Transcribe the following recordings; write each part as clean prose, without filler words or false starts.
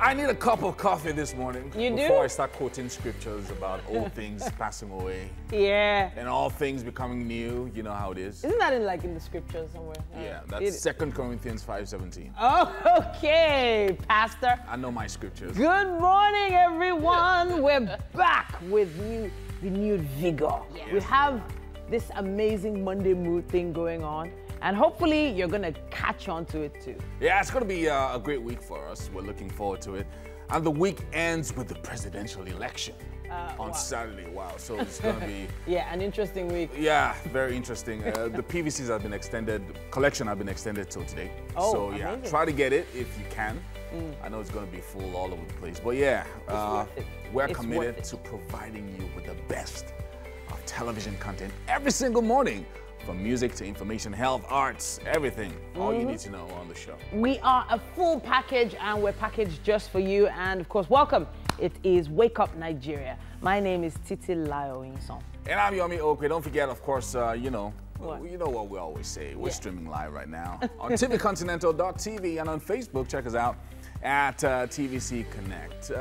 I need a cup of coffee this morning. You do? Before I start quoting scriptures about old things passing away. Yeah. And all things becoming new. You know how it is. Isn't that in the scriptures somewhere? Yeah, that's 2 Corinthians 5:17. Oh, okay, Pastor. I know my scriptures. Good morning, everyone. We're back with renewed vigor. Yes. We have this amazing Monday mood thing going on. And hopefully you're going to catch on to it too. Yeah, it's going to be a great week for us. We're looking forward to it. And the week ends with the presidential election on Saturday. Wow, so it's going to be... Yeah, an interesting week. Yeah, very interesting. The PVCs have been extended, collection have been extended till today. Oh, so yeah, amazing. Try to get it if you can. I know it's going to be full all over the place. But yeah, we're committed to providing you with the best of television content every single morning. From music to information, health, arts, everything. All you need to know on the show. We are a full package and we're packaged just for you. And of course, welcome. It is Wake Up Nigeria. My name is Titi Layo Inson. And I'm Yomi Okwe. Don't forget, of course, you know what we always say. We're streaming live right now on tvcontinental.tv and on Facebook. Check us out at TVC Connect.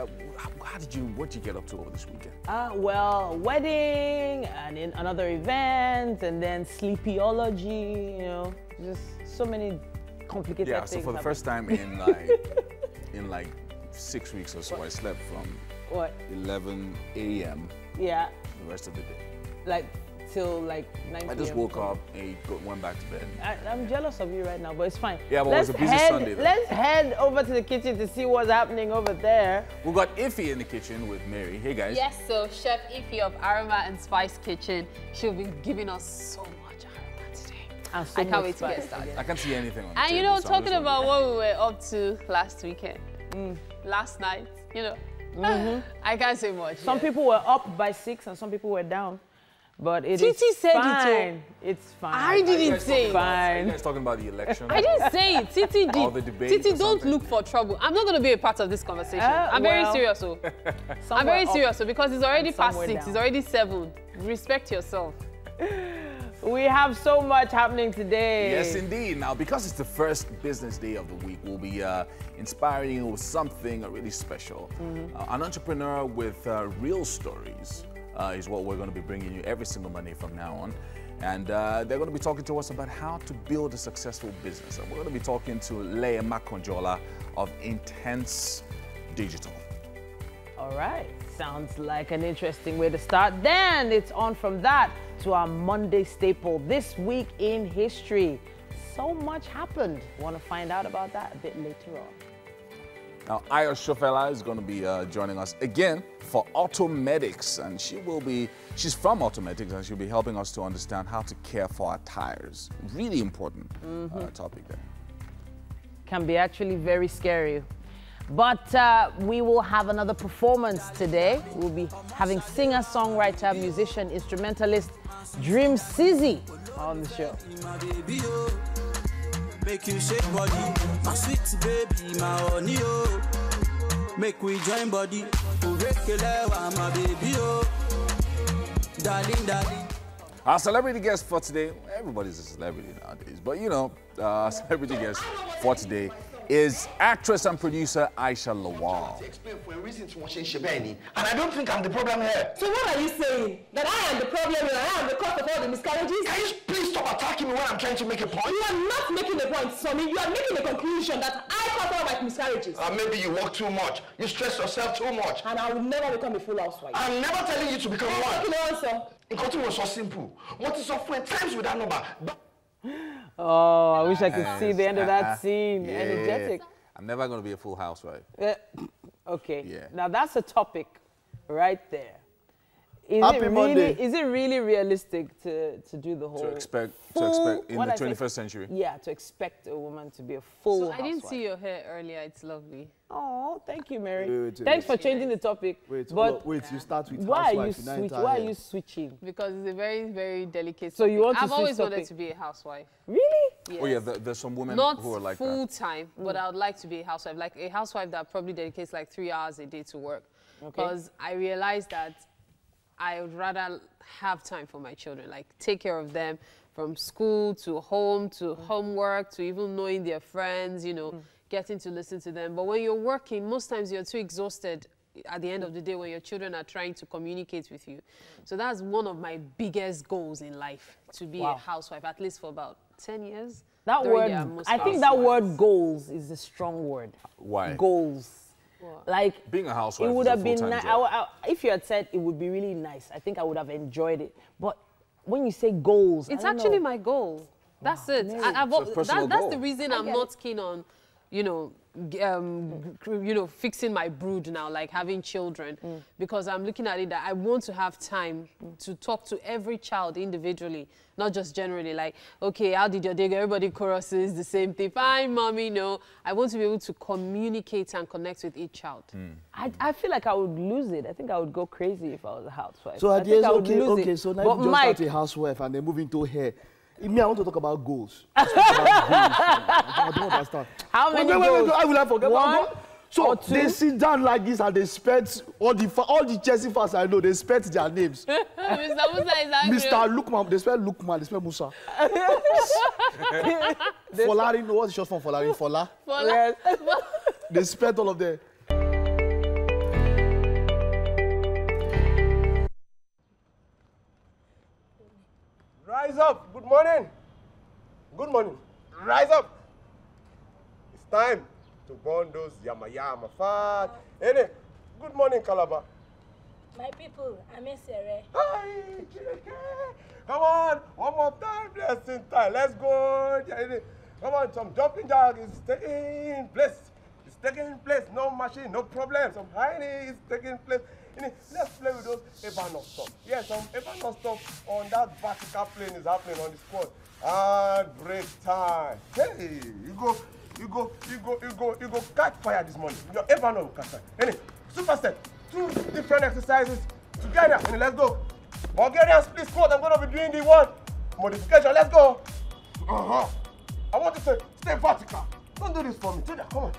What did you get up to over this weekend? Well, wedding and in another event and then sleepyology, you know, just so many complicated things. Yeah, so for the first time in like 6 weeks or so, I slept from 11 a.m. Yeah. the rest of the day. Like till like 9 p.m. I just woke up, ate, went back to bed. I'm jealous of you right now, but it's fine. Yeah, but it was a busy Sunday though. Let's head over to the kitchen to see what's happening over there. We got Iffy in the kitchen with Mary. Hey guys. Yes, so Chef Iffy of Aroma and Spice Kitchen. She'll be giving us so much aroma today. And so I can't wait to get started. I can't see anything on the And table, you know, so talking about what we were up to last weekend, last night, you know, I can't say much. Some people were up by 6 and some people were down. But it Titi is said fine. It's fine. I didn't say it. Are you guys talking about the election? I didn't say it. Titi did. All the debate Titi, or don't something? look for trouble. I'm not going to be a part of this conversation. I'm very serious. So. I'm very serious because it's already past 6. Down. It's already 7. Respect yourself. We have so much happening today. Yes, indeed. Now, because it's the first business day of the week, we'll be inspiring you with something really special. An entrepreneur with real stories is what we're going to be bringing you every single Monday from now on. And they're going to be talking to us about how to build a successful business. And we're going to be talking to Leah Makonjola of Intense Digital. All right. Sounds like an interesting way to start. Then it's on from that to our Monday staple, This Week in History. So much happened. Want to find out about that a bit later on. Now, Aya Shofela is going to be joining us again for Automedics, and she's from Automedics, and she'll be helping us to understand how to care for our tires. Really important topic there. Can be actually very scary. But we will have another performance today. We'll be having singer, songwriter, musician, instrumentalist Dream Sizzy on the show. Make you shake body, my sweet baby, my honey, oh. Make we join body, my baby, oh. Darling. Our celebrity guest for today, everybody's a celebrity nowadays, but you know, our celebrity guest for today is actress and producer Aisha Lawal. Explain for a reason to watch Shebeni, and I don't think I'm the problem here. So what are you saying? That I am the problem here? I am the cause of all the miscarriages? Can you please stop attacking me when I'm trying to make a point? You are not making a point, Sonny. You are making a conclusion that I caused all my miscarriages. Maybe you work too much. You stress yourself too much. And I will never become a full housewife. I'm never telling you to become one. You know, sir. In country was so simple. What is up 4 times with that number? Oh, I wish I could see the end of that scene. Yeah. Energetic. I'm never going to be a full housewife. Okay. Yeah. Now that's a topic right there. Is Happy it Monday. really, is it really realistic to do the whole To expect in what the I say? 21st century. Yeah, to expect a woman to be a full So I didn't housewife. see your hair earlier. It's lovely. Oh, thank you, Mary. Wait, Thanks for changing the topic. But wait, you start with why are you housewife, now enter Why are here. you switching? Because it's a very, very delicate So you topic. want to I've always switch wanted topic? to be a housewife. Really? Yes. Oh yeah, there's some women Not who are like full that. time, but I would like to be a housewife. Like a housewife that probably dedicates like 3 hours a day to work. Because I realized that I would rather have time for my children, like take care of them from school to home to homework to even knowing their friends, you know, getting to listen to them. But when you're working, most times you're too exhausted at the end of the day when your children are trying to communicate with you. So that's one of my biggest goals in life, to be a housewife, at least for about 10 years. That word, I think that word goals is a strong word. Why? Goals. What? Like, being a housewife it would is have a been full-time if you had said it would be really nice, I think I would have enjoyed it. But when you say goals, it's I don't actually know. my goal. That's it. That's the reason I'm not keen on, fixing my brood now, like having children, because I'm looking at it that I want to have time to talk to every child individually, not just generally, like, okay, how did your day go? Everybody choruses the same thing. Fine, mommy, no. I want to be able to communicate and connect with each child. I feel like I would lose it. I think I would go crazy if I was a housewife. So at the end, okay, so now but you just Mike, start a housewife and then move into hair. Me, I want to talk about goals. I don't understand. How many wait, goals? I will not forget One one. So or two? they sit down like this and they spent all the Chelsea fans I know, they spent their names. Mr. Musa is angry. Mr. Lukman, they spell Lukman, they spell Musa. Folari, no, what's the short form Folari? Fola? Yes. They spent all of them. Rise up. Good morning. Good morning. Rise up. It's time to burn those yama fat. Hey, good morning, Calabar. My people, I'm in Sere. Hi, Chileke. Come on, one more time, blessing time. Let's go. Come on, some jumping jack is taking place. It's taking place. No machine, no problem. Some hiney is taking place. Let's play with those Evanos stuff. Yes, some Evanos stuff on that vertical plane is happening on the squad. And break time. Hey, you go catch fire this morning. Your Evanos will catch fire. Anyway, super set. 2 different exercises together. Let's go. Bulgarian split squat. I'm going to be doing the one modification. Let's go. I want you to stay vertical. Don't do this for me. Do that. Come on.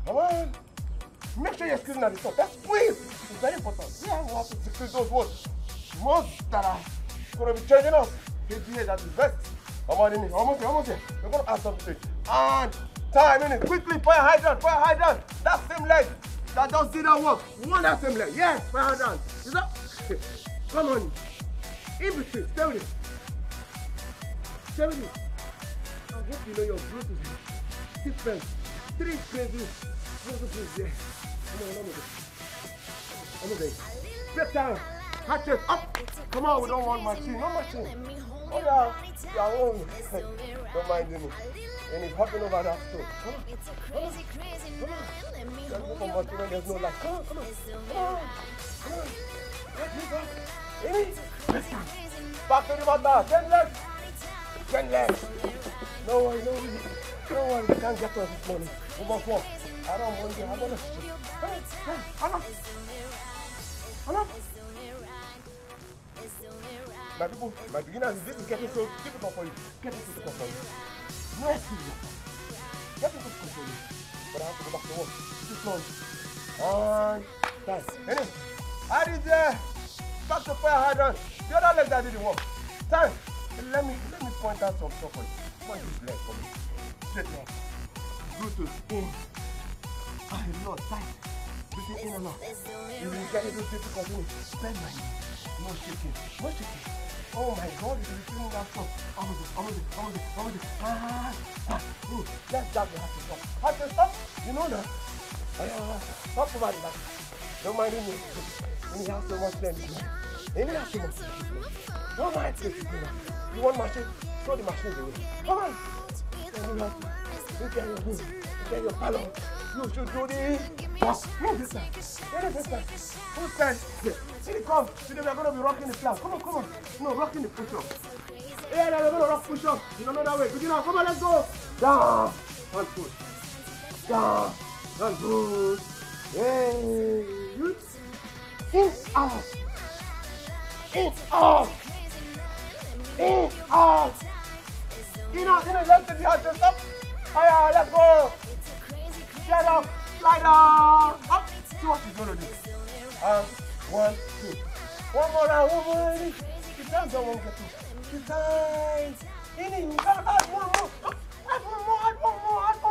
Come on. Make sure you're squeezing at the top. That's squeeze. It's very important. We have to squeeze those ones. Most that are going to be changing us. KGA, that's the best. Come on, in. Almost here. We're going to add something. And time, in it. Quickly, fire hydrant. That same leg. That just did that work. One that same leg. Yes, fire hydrant. Is that? Come on. In between. Stay with it. Stay with it. I hope you know your Bluetooth. Different. 3 crazy. Bluetooth, yeah. Come on. Step down. Catch it up. Come on, we don't want machine. No machine. Oh, yeah. Your own. Don't mind me. And he's hopping over that stove. Come on. Let's go for machine when there's no light. Come on. Let's go. Back to the water. 10 legs. No worry. We can't get us this morning. We must walk. I don't want to. I'm going to shoot. Hello. My people, my beginners, this is getting so difficult for you. Get into the control. No excuse. Get into the control. But I have to go back to work. This long. And time. Anyway, I did back to fire hydrant. The other leg that didn't work. Time. Let me point out some stuff for you. Point this leg for me. Straight now. Bluetooth in. I know tight. Breathing in and out. You will get into difficulty. Spend my knee. No shaking. Oh my God, you will be feeling that stuff. Almost. Let's jab the heart. Heart to stop. You know that. Stop about that. Don't mind me. When you have so much then. Don't mind it. You want machine? Throw the machine away. Come on. Look at your palo. You should do this. Move this side. Who's side? Here it comes. Today we are going to be rocking the flag. Come on. No, rocking the push-up. Yeah, we're going to rock push-up. You don't know that way. Begin now. Come on, let's go. Down. And push. Down. And push. Hey. It's out. Let's take the heart just up. Let's go. Get up. Slide down. Up. See what she's going to do. 1, 2. One more round. The time don't get to. The time. Add one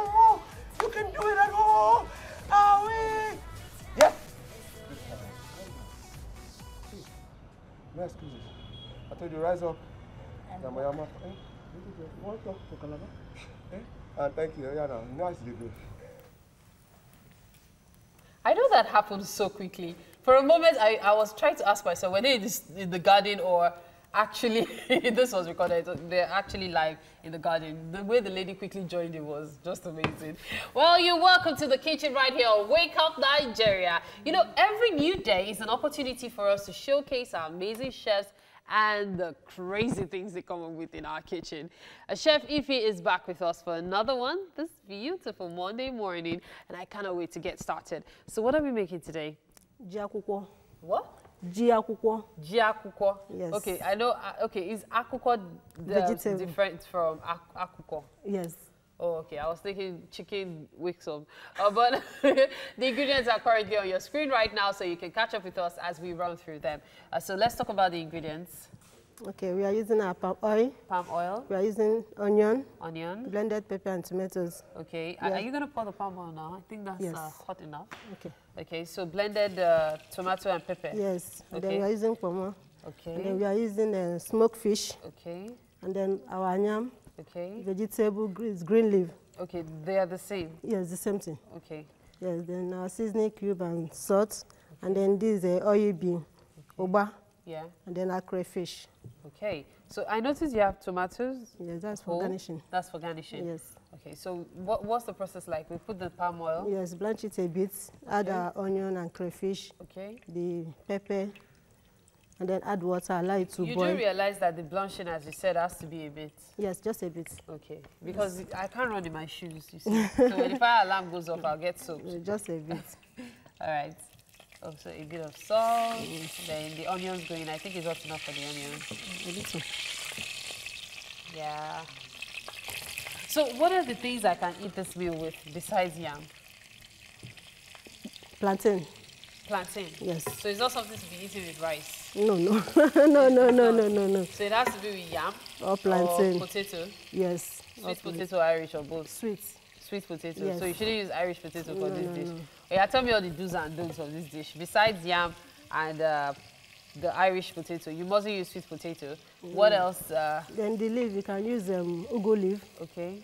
more. You can can do it at all. Are we? Yes. No excuses. I told you rise up. Yamayama. You want to talk to Calabar? Thank you. Yeah, no. Nice to do. I know that happened so quickly. For a moment, I was trying to ask myself whether it is in the garden or actually, this was recorded, they're actually live in the garden. The way the lady quickly joined it was just amazing. Well, you're welcome to the kitchen right here on Wake Up Nigeria. You know, every new day is an opportunity for us to showcase our amazing chefs and the crazy things they come up with in our kitchen. Chef Ife is back with us for another one this beautiful Monday morning, and I cannot wait to get started. So what are we making today? Jiakuko. What? Jiakuko. Jiakuko. Yes. Okay, I know. Okay, is akuko different from akuko? Yes. Oh, okay. I was thinking chicken wixom. But the ingredients are currently on your screen right now, so you can catch up with us as we run through them. So let's talk about the ingredients. Okay, we are using our palm oil. Palm oil. We are using onion. Onion. Blended pepper and tomatoes. Okay. Yeah. Are you going to pour the palm oil now? I think that's hot enough. Okay. Okay, so blended tomato and pepper. Yes. And okay. then we are using pomo. Okay. And then we are using smoked fish. Okay. And then our yam. Okay. Vegetable green leaf. Okay, they are the same. Yes, the same thing. Okay. Yes, then our seasoning cube and salt. Okay. And then this is oil bean, oba. Yeah. And then our crayfish. Okay. So I noticed you have tomatoes. Yes, that's for garnishing. That's for garnishing. Yes. Okay. So what's the process like? We put the palm oil. Yes, blanch it a bit. Okay. Add our onion and crayfish. Okay. The pepper. And then add water, allow it to boil. You do realize that the blanching, as you said, has to be a bit? Yes, just a bit. Okay. Because yes. I can't run in my shoes, you see. So when the fire alarm goes off, I'll get soaked. Just a bit. All right. Also a bit of salt. Then the onions going. I think it's hot enough for the onions. A little. Yeah. So what are the things I can eat this meal with besides yam? Plantain. Plantain? Yes. So it's not something to be eaten with rice? No, no. no. So it has to be with yam? Or plantain. Or potato? Yes. Sweet potato, Irish, or both? Sweet. Sweet potato. Yes. So you shouldn't use Irish potato for this dish. No. Yeah, tell me all the do's and don'ts of this dish. Besides yam and the Irish potato, you mustn't use sweet potato. What else? Then the leaf, you can use ugu leaf. Okay.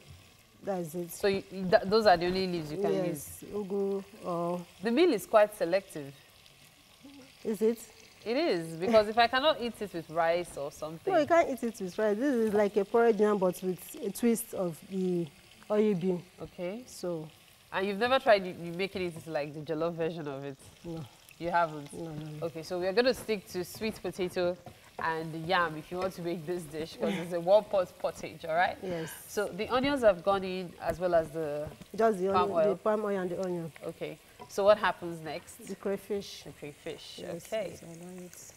That's it. So those are the only leaves you can use? Yes, ugu or... The meal is quite selective. Is it? It is, because if I cannot eat it with rice or something... No, you can't eat it with rice. This is like a porridge yam, but with a twist of the oil bean. Okay. So... And you've never tried making it like the jollof version of it? No. You haven't? No. Okay, so we're going to stick to sweet potato and the yam if you want to make this dish, because it's a one-pot pottage, all right? Yes. So the onions have gone in as well as the just the palm oil. The palm oil and the onion. Okay. So what happens next? The crayfish. The crayfish. Yes, okay. Yes,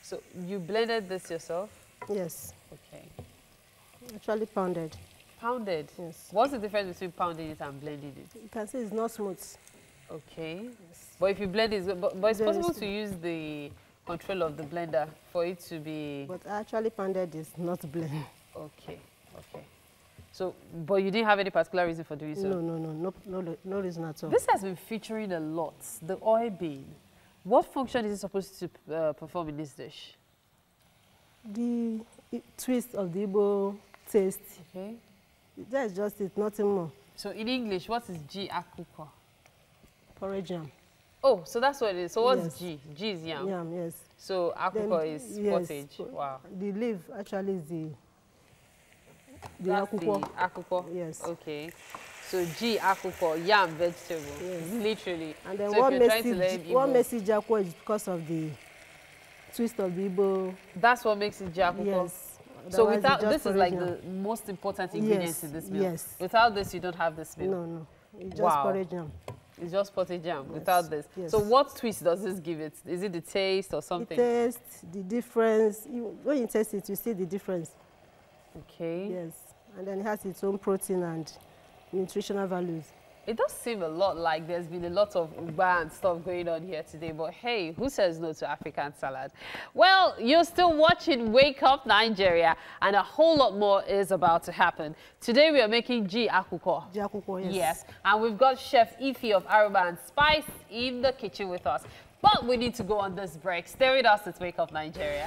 so you blended this yourself? Yes. Okay. Actually pounded. Pounded? Yes. What's the difference between pounding it and blending it? You can see it's not smooth. Okay. Yes. But if you blend it, but it's possible to use the control of the blender for it to be... But actually pounded is not blend. Okay. Okay. So, but you didn't have any particular reason for doing so? No reason at all. This has been featuring a lot, the oil bean. What function is it supposed to perform in this dish? The twist of the Igbo taste. Okay. That's just it, nothing more. So in English, what is G akuko? Porridge yam. Oh, so that's what it is. So what's G? G is yam. Yam, yes. So akuko is pottage. Wow. The leaf actually is the that's akuko. The akuko? Yes. Okay. So G akuko, yam vegetable. Yes. Literally. And then so what makes it Jakuko is because of the twist of the Igbo. That's what makes it Jakuko? Yes. So without this is like the most important ingredients in this meal. Yes. Without this, you don't have this meal. No. It's just porridge jam. It's just pottage jam without this. Yes. So what twist does this give it? Is it the taste or something? The taste, the difference. When you taste it, you see the difference. Okay. Yes. And then it has its own protein and nutritional values. It does seem a lot like there's been a lot of Uba and stuff going on here today, but hey, who says no to African salad? Well, you're still watching Wake Up Nigeria, and a whole lot more is about to happen. Today we are making Ji Akuko. Ji Akuko, yes. Yes, and we've got Chef Ify of Aroma and Spice in the kitchen with us. But we need to go on this break. Stay with us at Wake Up Nigeria.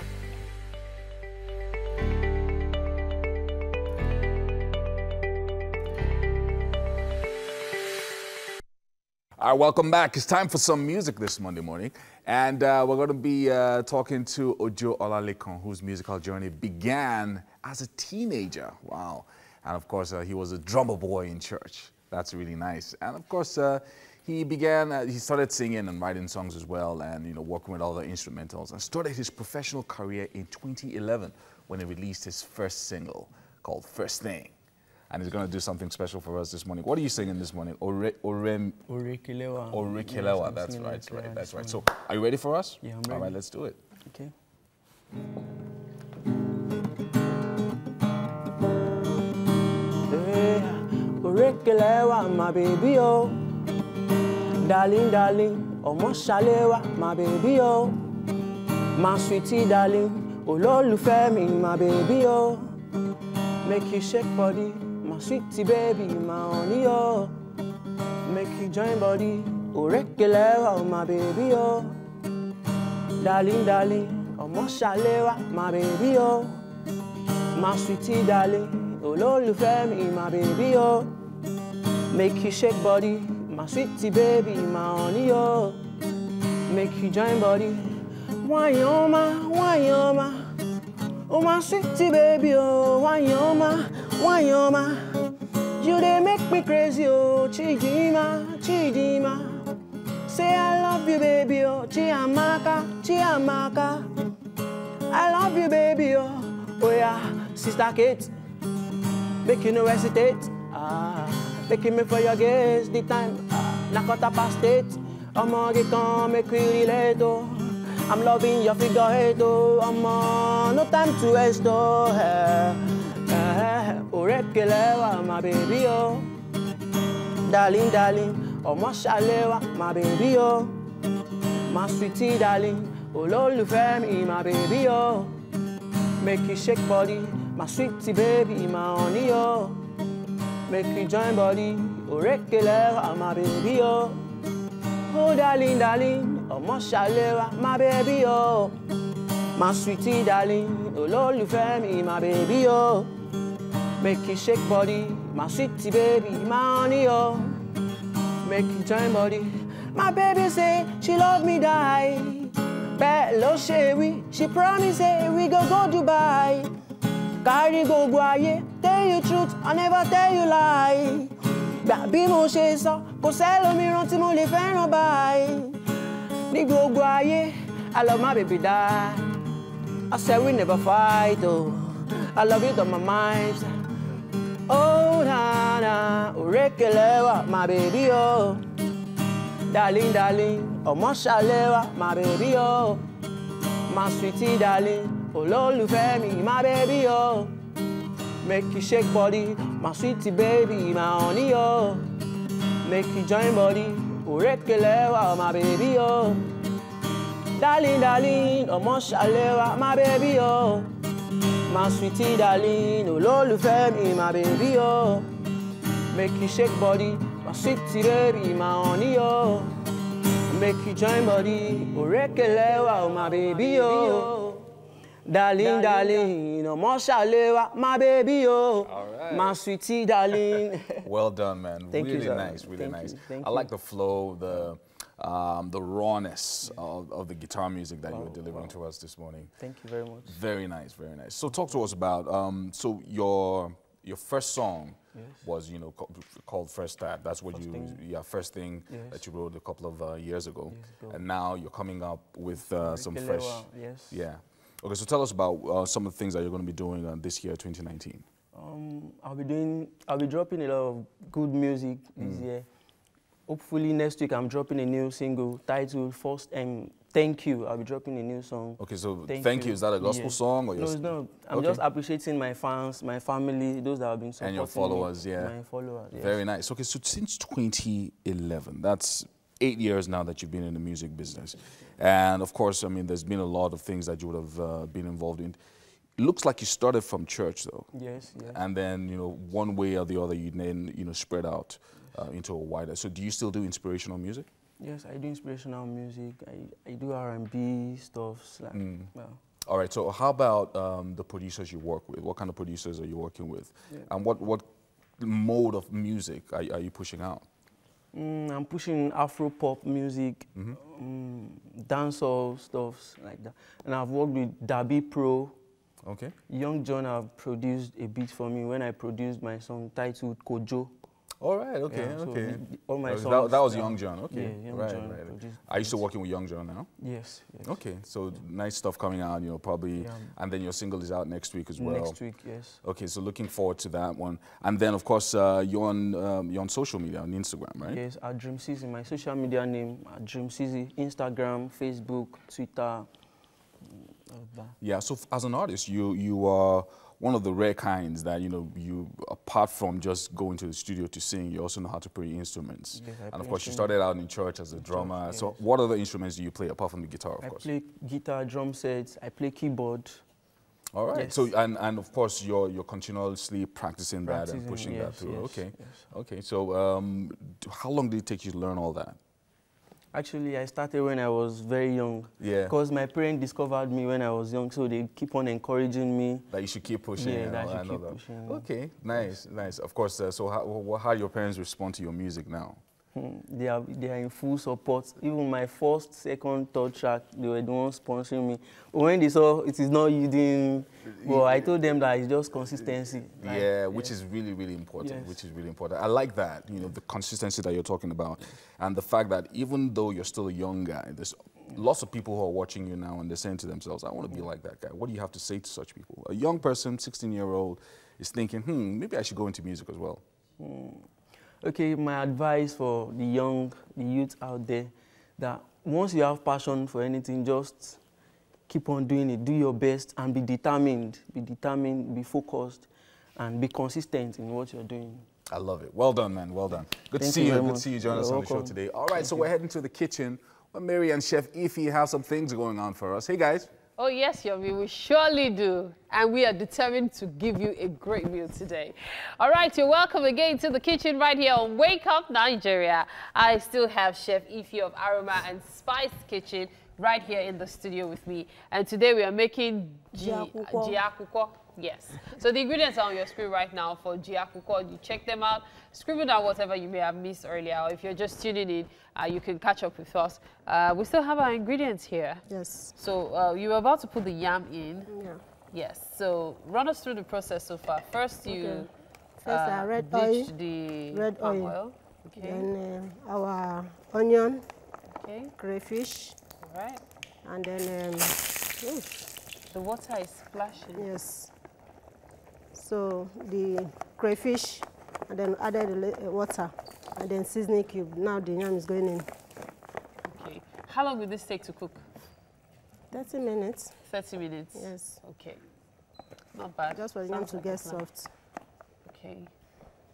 All right, welcome back. It's time for some music this Monday morning. And we're going to be talking to Ojo Olalekan, whose musical journey began as a teenager. Wow. And of course, he was a drummer boy in church. That's really nice. And of course, he started singing and writing songs as well, and working with other instrumentals, and started his professional career in 2011 when he released his first single called First Thing. And he's going to do something special for us this morning. What are you singing this morning? Orekelewa. Orekelewa, that's right, that's right. So, are you ready for us? Yeah, I'm ready. All right, let's do it. Okay. Orekelewa, my baby, oh. Darling, darling, Omoshalewa, my baby, oh. My sweetie, darling, olólùfẹ́ mi, my baby, oh. Make you shake body. My sweetie baby, my honey, oh. Make you join body, Orekelewa, my baby, oh. Darling, darling, Omoshalewa, my baby, oh. My sweetie, darling, olólùfẹ́ mi, my baby, oh. Make you shake body, my sweetie baby, my honey, oh. Make you join body, wanyoma, wanyoma. Oh, my sweetie baby, oh, wanyoma, wanyoma. You they make me crazy, oh, Chidima, Chidima. Say I love you, baby, oh, Chiamaka, Chiamaka. I love you, baby, oh yeah, Sister Kate. Making you hesitate, making me for your gaze, the time, na 8:15. Omoge come make we relate, oh. I'm loving your figure eight, oh, no time to waste, oh. Orekelewa, my baby, oh. Darling, darling, Omoshalewa, my baby, oh. My sweetie, darling, olólùfẹ́ mi, my baby, oh. Make you shake body, my sweetie baby, my honey, oh. Make you join body, Orekelewa, my baby, oh. Oh, darling, darling, Omoshalewa, my baby, oh. My sweetie, darling, olólùfẹ́ mi, my baby, oh. Make you shake body, my sweetie baby, my honey, oh. Make you join body. My baby say she love me die. Bello Shewi, she promise say we go Dubai. Carry go guaye, tell you truth, I never tell you lie. Baby mo ṣe sọ, kò sẹ́lòmíràn tí mo lè fẹ́ràn báyìí. Ní gbogbo ayé, I love my baby die. I said we never fight, oh. I love you on my mind. Oh, na na, Orekelewa, my baby, oh. Darling, darling, Omoshalewa, my baby, oh. My sweetie, darling, olólùfẹ́ mi, my baby, oh. Make you shake body, my sweetie baby, my honey, oh. Make you join body, Orekelewa, my baby, oh. Darling, darling, Omoshalewa, my baby, oh. My sweetie, darling, olólùfẹ́ mi, my baby, oh. Make you shake body, my sweetie baby, my honey, oh. Make you join body, Orekelewa, my baby, oh. Darling, darling, Omoshalewa, my baby, oh. All right. My sweetie, darling. Well done, man. Thank you, really sir. nice, really Thank nice. you, thank I you. like the flow, the rawness of the guitar music that you were delivering to us this morning. Thank you very much. Very nice, very nice. So talk to us about, so your first song was, called First Step. That's what First Thing that you wrote a couple of years ago. And now you're coming up with some fresh. Yes. Yeah. Okay, so tell us about some of the things that you're going to be doing this year, 2019. I'll be dropping a lot of good music this year. Hopefully next week I'm dropping a new single titled Thank You. I'll be dropping a new song. Okay, so Thank You, is that a gospel song? Or no, it's not. I'm just appreciating my fans, my family, those that have been supporting and your followers, me. yeah. My followers, yes. Very nice. Okay, so since 2011, that's 8 years now that you've been in the music business. And of course, I mean, there's been a lot of things that you would have been involved in. It looks like you started from church, though. Yes, yes. And then, you know, one way or the other, you then, you know, spread out into a wider. So do you still do inspirational music? Yes, I do inspirational music. I do R&B stuff. Like, well. All right, so how about the producers you work with? What kind of producers are you working with? Yeah. And what mode of music are you pushing out? I'm pushing Afro-pop music, dancehall stuff like that. And I've worked with Dabi Pro. Okay. Young John have produced a beat for me when I produced my song titled Kojo. All right, okay, yeah, so okay. All my songs. That was Young John, okay. Yeah, Young John. Right. Are you still working with Young John now? Yes, yes. Okay, so nice stuff coming out, you know, probably. Yeah. And then your single is out next week as well. Next week, yes. Okay, so looking forward to that one. And then, of course, you're on social media, on Instagram, right? Yes, at Dream Cizzy, my social media name, at Dream Cizzy, Instagram, Facebook, Twitter. Yeah, so as an artist, you are one of the rare kinds that, you know, you, apart from just going to the studio to sing, you also know how to play instruments. Yes, and of course, you started out in church as a drummer. Yes. So what other instruments do you play apart from the guitar, of course? I play guitar, drum sets, I play keyboard. All right. Yes. So, and of course, you're continuously practicing that and pushing that through. Yes, okay. Yes. Okay. So how long did it take you to learn all that? Actually, I started when I was very young. Yeah. Because my parents discovered me when I was young, so they keep on encouraging me. That you should keep pushing. Yeah, that I should keep pushing. Okay, nice, nice. Of course, so how do your parents respond to your music now? They are in full support. Even my first, second, third track, they were the ones sponsoring me. But when they saw it is not yielding, well, I told them that it's just consistency. Yeah, which is really, really important. Yes. Which is really important. I like that, you know, the consistency that you're talking about, and the fact that even though you're still a young guy, there's lots of people who are watching you now and they're saying to themselves, I want to be like that guy. What do you have to say to such people? A young person, 16-year-old, is thinking, maybe I should go into music as well. Okay, my advice for the youth out there, that once you have passion for anything, just keep on doing it, do your best, and be determined, be focused, and be consistent in what you're doing. I love it. Well done, man, well done. Good to see you, good to see you join us on the show today. All right, so we're heading to the kitchen, where Mary and Chef Ify have some things going on for us. Hey, guys. Oh, yes, Yomi, we surely do. And we are determined to give you a great meal today. All right, you're welcome again to the kitchen right here on Wake Up Nigeria. I still have Chef Ify of Aroma and Spice Kitchen right here in the studio with me. And today we are making jiakuko. Yes. So the ingredients are on your screen right now for jiakuko. You check them out. Scribble down whatever you may have missed earlier. Or if you're just tuning in, you can catch up with us. We still have our ingredients here. Yes. So you were about to put the yam in. Yeah. Yes. So run us through the process so far. First, you red bleach oil, the red palm oil. Okay. Then our onion, okay, crayfish. All right. And then the water is splashing. Yes. So the crayfish, and then added the water, and then seasoning cube. Now the yam is going in. Okay. How long will this take to cook? 30 minutes. 30 minutes? Yes. Okay. Not bad. Just for the yam to get soft. Okay.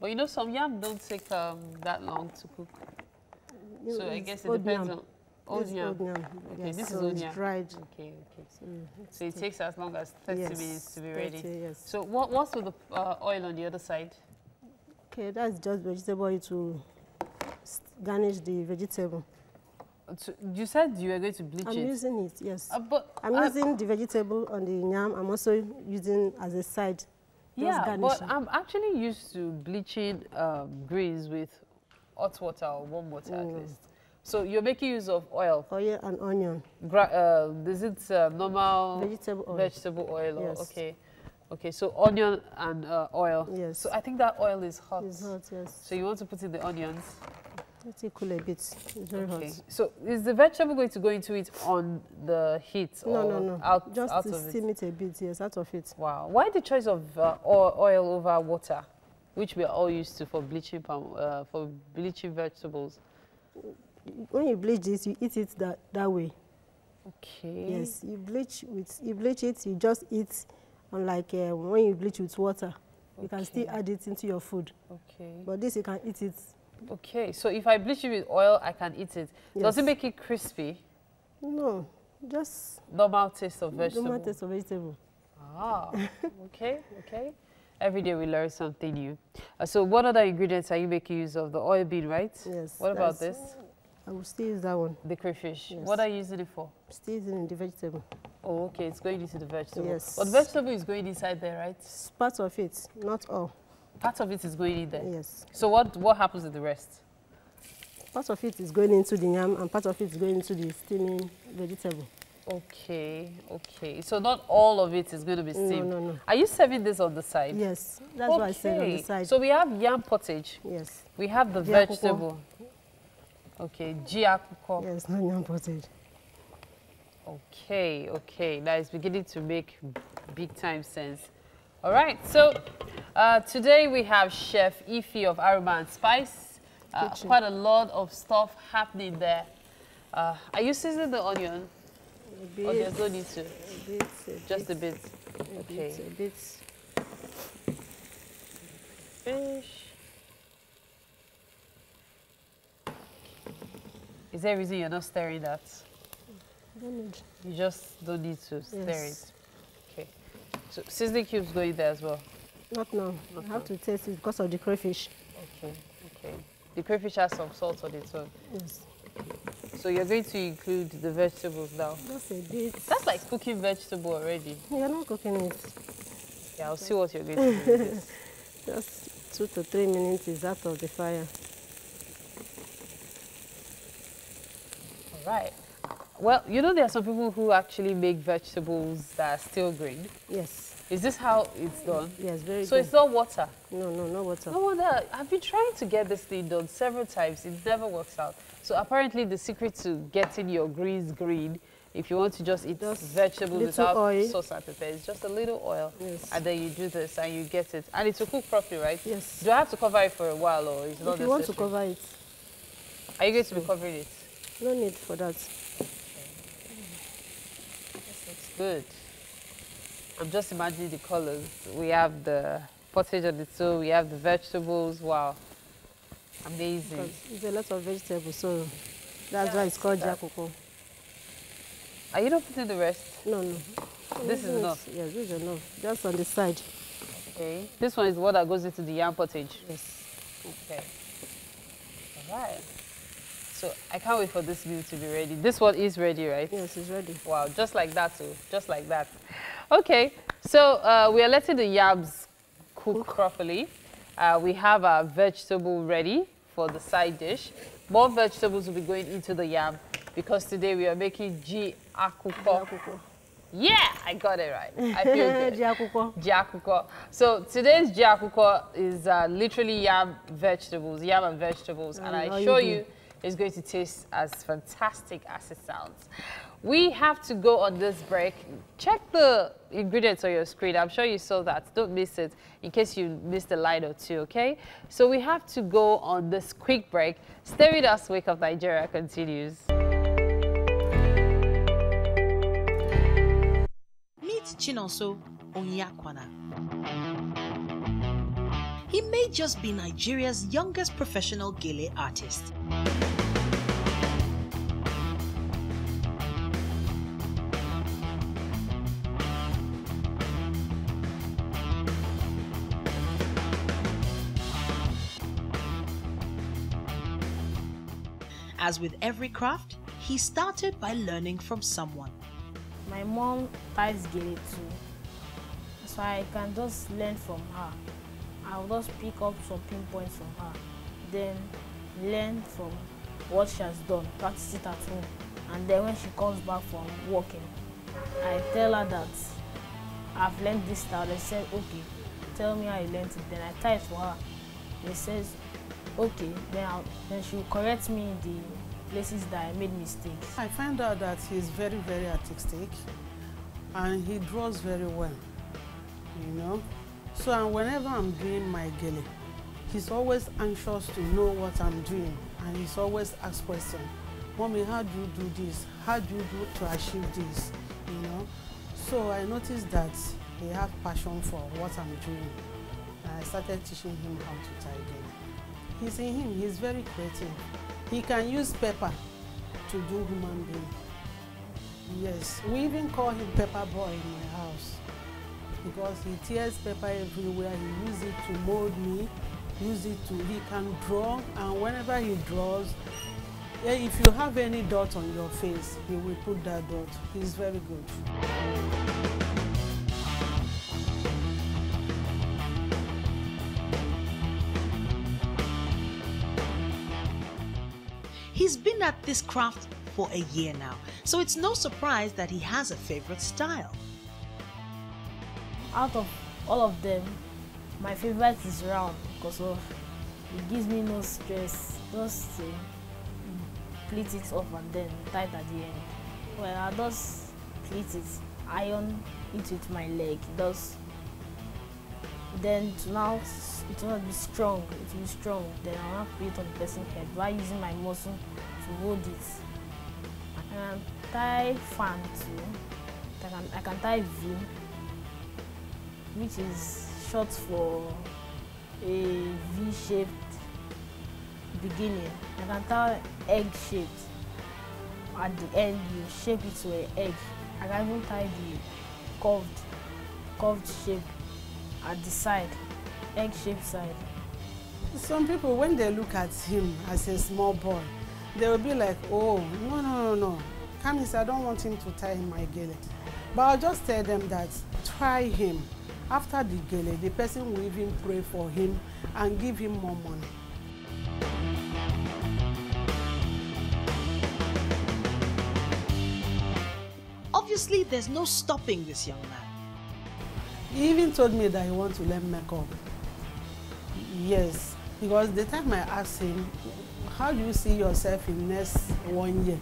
But you know, some yam don't take that long to cook. So I guess it depends on old yam. Okay, yes, this so is old it's yam. dried. Okay, okay. So it takes as long as 30 minutes to be ready. 30, yes. So what's with the oil on the other side? Okay, that's just vegetable oil to garnish the vegetable. So you said you were going to bleach it. I'm using it, yes. But I'm using the vegetable on the yam. I'm also using as a side. Yeah, but I'm actually used to bleaching greens with hot water or warm water at least. So you're making use of oil? Oil and onion. Is it normal vegetable oil? Yes. Okay. Okay, so onion and oil. Yes. So I think that oil is hot. It's hot, yes. So you want to put in the onions? Let it cool a bit. It's very hot. So is the vegetable going to go into it on the heat? No. Out, just out to of steam it a bit, yes, out of it. Wow. Why the choice of oil over water, which we are all used to for bleaching vegetables? When you bleach this, you eat it that way. Okay. Yes, you bleach it, you just eat, unlike when you bleach with water. You can still add it into your food. Okay. But this, you can eat it. Okay, so if I bleach it with oil, I can eat it. Yes. Does it make it crispy? No, just normal taste of vegetable. Normal taste of vegetable. Ah, okay, okay. Every day we learn something new. So what other ingredients are you making use of? The oil bean, right? Yes. What about this? I will still use that one. The crayfish. Yes. What are you using it for? Still using the vegetable. Oh, okay. It's going into the vegetable. Yes. But vegetable is going inside there, right? It's part of it, not all. Part of it is going in there? Yes. So what happens with the rest? Part of it is going into the yam and part of it is going into the steaming vegetable. Okay, okay. So not all of it is going to be steamed. No, no, no. Are you serving this on the side? Yes, that's what I said on the side. So we have yam pottage. Yes. We have the vegetable. Okay, jiakuko. Yes, not yam pottage. Okay, okay. That is beginning to make big time sense. All right, so today we have Chef Ife of Aroma and Spice. Quite a lot of stuff happening there. Are you seasoning the onion? A bit. Or there's no need to? A bit. Just a bit. Okay. A bit. Fish. Is there a reason you're not stirring that? Don't need. You just don't need to stir Yes. it. Okay. So seasoning cubes going there as well? Not now. I have to taste it because of the crayfish. Okay, okay. The crayfish has some salt on its own. Yes. So you're going to include the vegetables now? Just a bit. That's like cooking vegetable already. You're not cooking it. Yeah, I'll see what you're going to do with this. Just 2 to 3 minutes is out of the fire. All right. Well, you know there are some people who actually make vegetables that are still green. Yes. Is this how it's done? Yes, very good. So it's not water? No, no water. No wonder. I've been trying to get this thing done several times. It never works out. So apparently the secret to getting your greens green, if you want to just eat vegetables without sauce and pepper, is just a little oil. Yes. And then you do this and you get it. And it will cook properly, right? Yes. Do I have to cover it for a while or is it not necessary? If you want to cover it. Are you going to be covering it? No need for that. It's good. I'm just imagining the colors. We have the pottage on the stove, we have the vegetables. Wow. Amazing. Because it's a lot of vegetables, so that's why it's called jiakuko. Are you not putting the rest? No, no. This is enough? Yes, this is enough. Just on the side. Okay. This one is what that goes into the yam pottage? Yes. Okay. All right. So I can't wait for this meal to be ready. This one is ready, right? Yes, it's ready. Wow, just like that too. Just like that. Okay, so we are letting the yams cook properly. We have our vegetable ready for the side dish. More vegetables will be going into the yam because today we are making jiakuko. Yeah, I got it right. I feel good. Jiakuko. Jiakuko. So today's jiakuko is literally yam vegetables, yam and vegetables, and I assure you it's going to taste as fantastic as it sounds. We have to go on this break. Check the ingredients on your screen. I'm sure you saw that. Don't miss it in case you missed a line or two, okay? So we have to go on this quick break. Stay with us. Wake Up Nigeria continues. Meet Chinonso Onyakwana. He may just be Nigeria's youngest professional gele artist. As with every craft, he started by learning from someone. My mom ties gele too, so I can just learn from her. I'll just pick up some pinpoints from her, then learn from what she has done, practice it at home, and then when she comes back from working, I tell her that I've learned this style. They said, okay, tell me how you learned it. Then I tie it for her. They says, okay, then she will correct me in the places that I made mistakes. I find out that he's very, very artistic and he draws very well, you know. So and whenever I'm doing my gele, he's always anxious to know what I'm doing and he's always asks questions. Mommy, how do you do this? How do you do to achieve this? You know? So I noticed that he had passion for what I'm doing. And I started teaching him how to tie gele. He's in him, he's very creative. He can use paper to do human being. Yes, we even call him Pepper Boy in my house because he tears paper everywhere. He uses it to mold me, he can draw, and whenever he draws, if you have any dot on your face, he will put that dot. He's very good. He's been at this craft for a year now, so it's no surprise that he has a favorite style. Out of all of them, my favorite is round because it gives me no stress. Just pleat it off and then tight at the end. Well, I just pleat it, iron it with my leg. Then now it will not be strong. It will be strong. Then I'll not put it on the person's head by using my muscle to hold it. And tie fan too. I can tie V, which is short for a V-shaped beginning. I can tie egg-shaped. At the end, you shape it to an egg. I can even tie the curved shape at the side, egg-shaped side. Some people, when they look at him as a small boy, they will be like, oh, no. Kamis, I don't want him to tie my gele. But I'll just tell them that, try him. After the gele, the person will even pray for him and give him more money. Obviously, there's no stopping this young man. He even told me that he wants to learn makeup. Yes, because the time I asked him, how do you see yourself in next 1 year?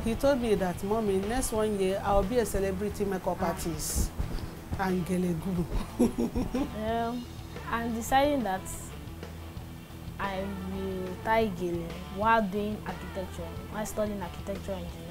He told me that, Mommy, next 1 year, I'll be a celebrity makeup artist and gele guru. I'm deciding that I will tie gele while doing architecture, while studying architecture engineering.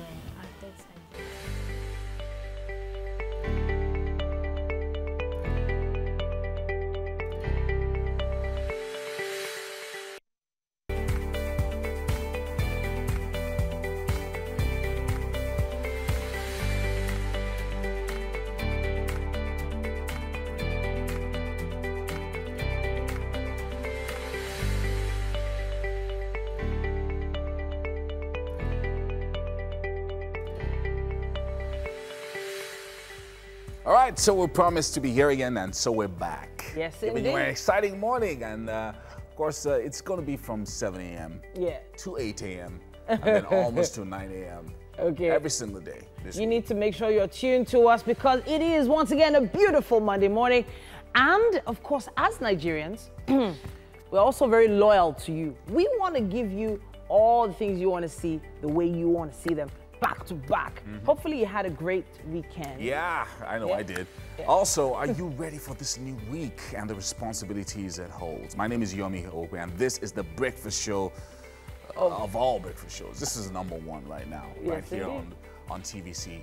All right, so we promised to be here again, and so we're back. Yes, Giving indeed. you an exciting morning, and of course, it's going to be from 7 a.m. to 8 a.m. and then almost to 9 a.m. Okay. Every single day. You need to make sure you're tuned to us because it is once again a beautiful Monday morning, and of course, as Nigerians, we're also very loyal to you. We want to give you all the things you want to see the way you want to see them. Back to back. Hopefully you had a great weekend. Yeah, I know I did. Yeah. Also, are you ready for this new week and the responsibilities it holds? My name is Yomi Ope, and this is the breakfast show of all breakfast shows. This is #1 right now, right here on TVC.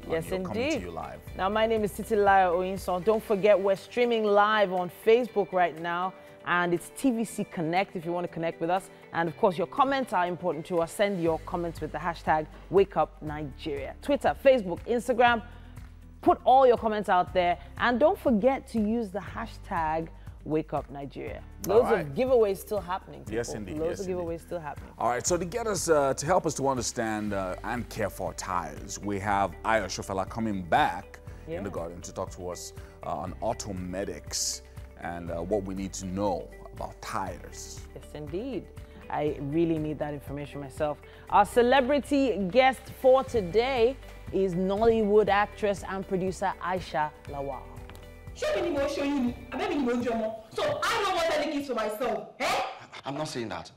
Yes, indeed. Coming to you live. Now, my name is Titilayo Oyinson. Don't forget, we're streaming live on Facebook right now, and it's TVC Connect if you want to connect with us. And of course, your comments are important to us. Send your comments with the hashtag WakeUpNigeria. Twitter, Facebook, Instagram. Put all your comments out there. And don't forget to use the hashtag WakeUpNigeria. Loads of giveaways still happening. People. Yes, indeed. Loads of giveaways still happening. All right, so to get us, to help us to understand and care for tires, we have Ayo Shofala coming back in the garden to talk to us on automedics and what we need to know about tires. Yes, indeed. I really need that information myself. Our celebrity guest for today is Nollywood actress and producer Aisha Lawal. So I don't want any kids for myself. Eh? I'm not saying that.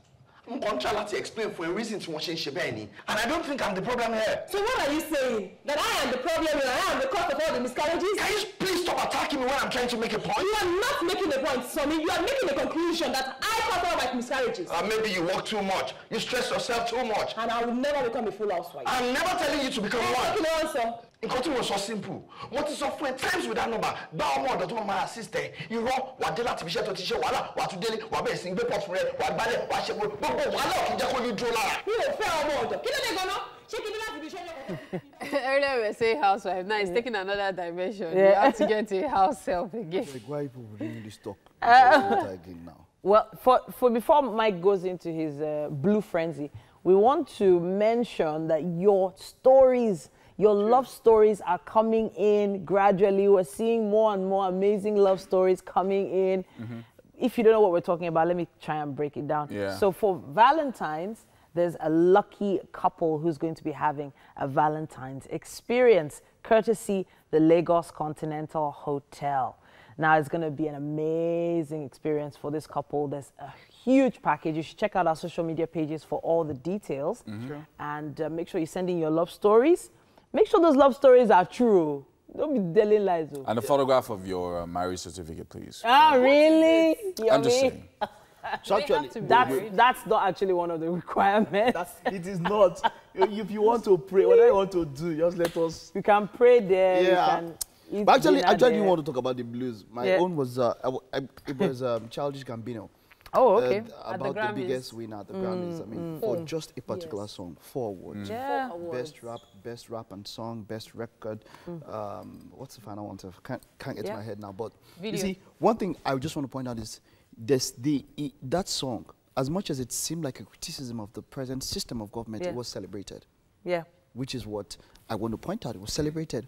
I'm going to try to explain for a reason to watch Shebeni, and I don't think I'm the problem here. So what are you saying? That I am the problem and I am the cause of all the miscarriages? Can you please stop attacking me when I'm trying to make a point? You are not making a point, Sonny. You are making a conclusion that I cover my miscarriages. Maybe you work too much. You stress yourself too much. And I will never become a full housewife. I'm never telling you to become one. You know what, sir? Nǹkan was so simple. What is up 4 times with that number? Bá ọmọ ọ̀dọ̀ tó máa assist ẹ. Irọ́ wà dé láti iṣẹ́ tó ti ṣe wàhálà wà tún délé wà bẹ̀rẹ̀ sí gbé pọ̀tù rẹ̀ wà gbálẹ̀ wà ṣe gbogbo wàhálà ò kì í jẹ́ kó ní dúró lára. Mi ò fẹ́ ọmọ ọ̀dọ̀. Kí ló dé gan-an? Ṣé kí ni láti fi ṣe Earlier we were saying housewife, now it's taking another dimension. You have to get to a house help again. Like, why people doing this talk? Again now. Well, for before Mike goes into his blue frenzy, we want to mention that your stories, your love stories are coming in gradually. We're seeing more and more amazing love stories coming in. If you don't know what we're talking about, let me try and break it down. Yeah. So for Valentine's, there's a lucky couple who's going to be having a Valentine's experience, courtesy the Lagos Continental Hotel. Now, it's going to be an amazing experience for this couple. There's a huge package. You should check out our social media pages for all the details. Sure. And make sure you send in your love stories. Make sure those love stories are true. Don't be telling lies. And a photograph of your marriage certificate, please. Ah, really? I'm just saying. So actually, that's not actually one of the requirements. It is not. If you want to pray, whatever you want to do, just let us. You can pray there. Yeah. You can eat But actually, dinner I didn't there. want to talk about the blues. My own was it was Childish Gambino. Oh, okay. About the biggest winner at the Grammys. I mean, for just a particular song, 4 awards. Yeah. Best rap and song, best record. What's the final one? Can't get to my head now. But you see, one thing I just want to point out is that song, as much as it seemed like a criticism of the present system of government, it was celebrated. Yeah. Which is what I want to point out. It was celebrated.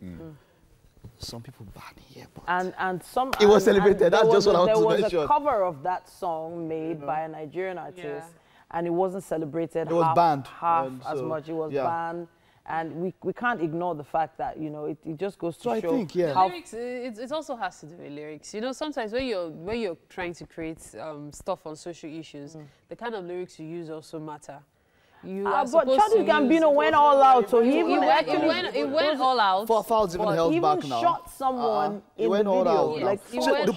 Some people ban here, but and some it was celebrated. That's just what I want to mention. mention. There was a cover of that song made by a Nigerian artist, and it wasn't celebrated. It was banned. Half as much. It was banned. And we can't ignore the fact that, you know, it just goes to show. I think, how lyrics, it also has to do with lyrics. You know, sometimes when you're trying to create stuff on social issues, the kind of lyrics you use also matter. But Childish Gambino went all out, so he even it went all out. 4,000 even held back now. He shot someone in went the all video. out. Like, So the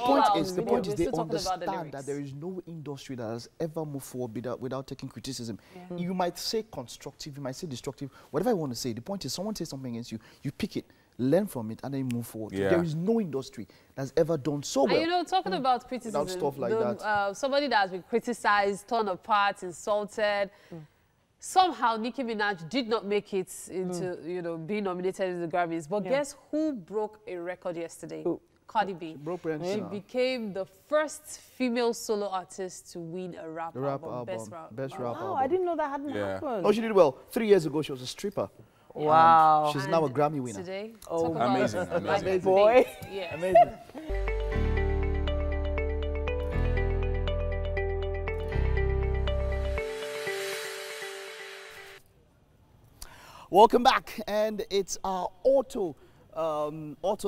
point is they understand that there is no industry that has ever moved forward without taking criticism. You might say constructive, you might say destructive, whatever you want to say. The point is someone says something against you, you pick it, learn from it, and then move forward. Yeah. There is no industry that's ever done so well. And you know, talking about criticism, without stuff like that. Somebody that has been criticized, torn apart, insulted. Somehow Nicki Minaj did not make it into, you know, being nominated in the Grammys. But guess who broke a record yesterday? Who? Cardi B. She became the first female solo artist to win a rap album. Best rap album. I didn't know that hadn't happened. Oh, she did well. 3 years ago, she was a stripper. Wow. She's now a Grammy winner. Today, amazing, amazing. Boy. Yeah. Amazing. Welcome back, and it's our auto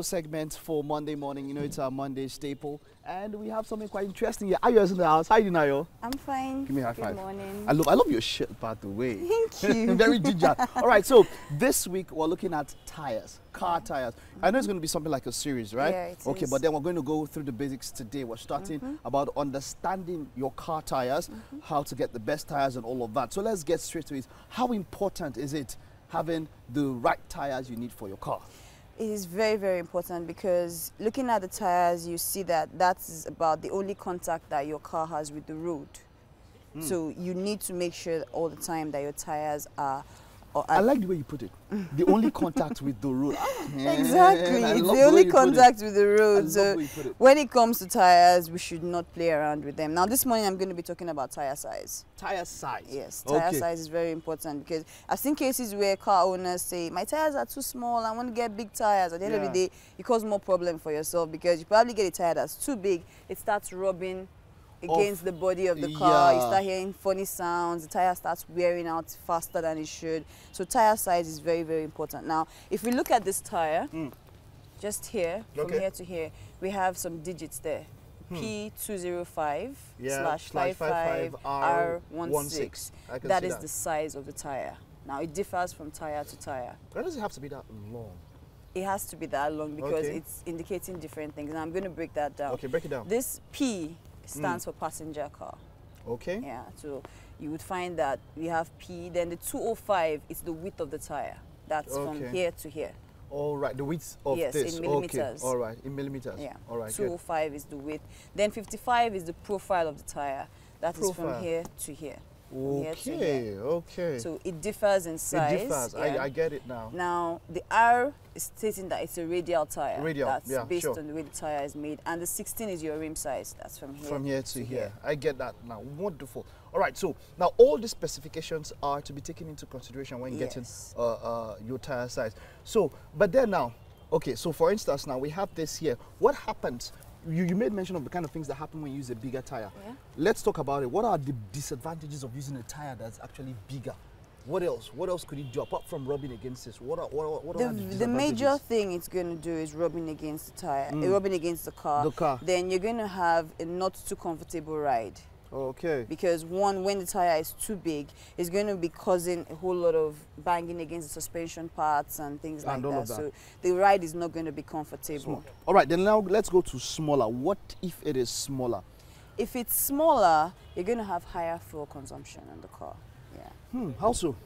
segment for Monday morning. You know, it's our Monday staple, and we have something quite interesting here. Ayo is in the house. How are you, Nayo? I'm fine. Give me a high five. Good morning. I love your shirt, by the way. Thank you. Very ginger. All right, so this week we're looking at tires, car tires. I know it's going to be something like a series, right? Yeah, it okay, is. but then we're going to go through the basics today. We're starting about understanding your car tires, how to get the best tires and all of that. So let's get straight to it. How important is it having the right tires you need for your car? It is very, very important because looking at the tires, you see that that's about the only contact that your car has with the road. So you need to make sure all the time that your tires are... I like the way you put it. The only contact with the road. Exactly. It's the only contact with the road. So when it comes to tires, we should not play around with them. Now, this morning, I'm going to be talking about tire size. Tire size? Yes. Tire size is very important because I've seen cases where car owners say, my tires are too small, I want to get big tires. At the end of the day, it causes more problem for yourself because you probably get a tire that's too big, it starts rubbing against the body of the car, you start hearing funny sounds, the tire starts wearing out faster than it should. So tire size is very, very important. Now, if we look at this tire, just here, from here to here, we have some digits there. P205 /55 R16. That is the size of the tire. Now, it differs from tire to tire. Why does it have to be that long? It has to be that long because it's indicating different things. And I'm going to break that down. Okay, break it down. This P stands for passenger car. Okay. Yeah, so you would find that we have P, then the 205 is the width of the tire. That's from here to here. All right, the width of this. Yes, in millimeters. Okay. All right, in millimeters. Yeah. All right. 205 is the width. Then 55 is the profile of the tire. That is from here to here. Okay, okay. So it differs in size. It differs. I get it now. Now, the R is stating that it's a radial tire. Radial, That's based on the way the tire is made. And the 16 is your rim size. That's from here. From here to here. I get that now. Wonderful. All right, so now all these specifications are to be taken into consideration when getting your tire size. So, but then now, okay, so for instance, now we have this here. What happens? You made mention of the kind of things that happen when you use a bigger tire. Yeah. Let's talk about it. What are the disadvantages of using a tire that's actually bigger? What else? What else could it do apart from rubbing against this? What are the disadvantages? The major thing it's going to do is rubbing against the tire, rubbing against the car. The car. Then you're going to have a not too comfortable ride. Okay. Because one, when the tire is too big, it's going to be causing a whole lot of banging against the suspension parts and things like that. So the ride is not going to be comfortable. All right, then now let's go to smaller. What if it is smaller? If it's smaller, you're going to have higher fuel consumption in the car. Yeah. How so?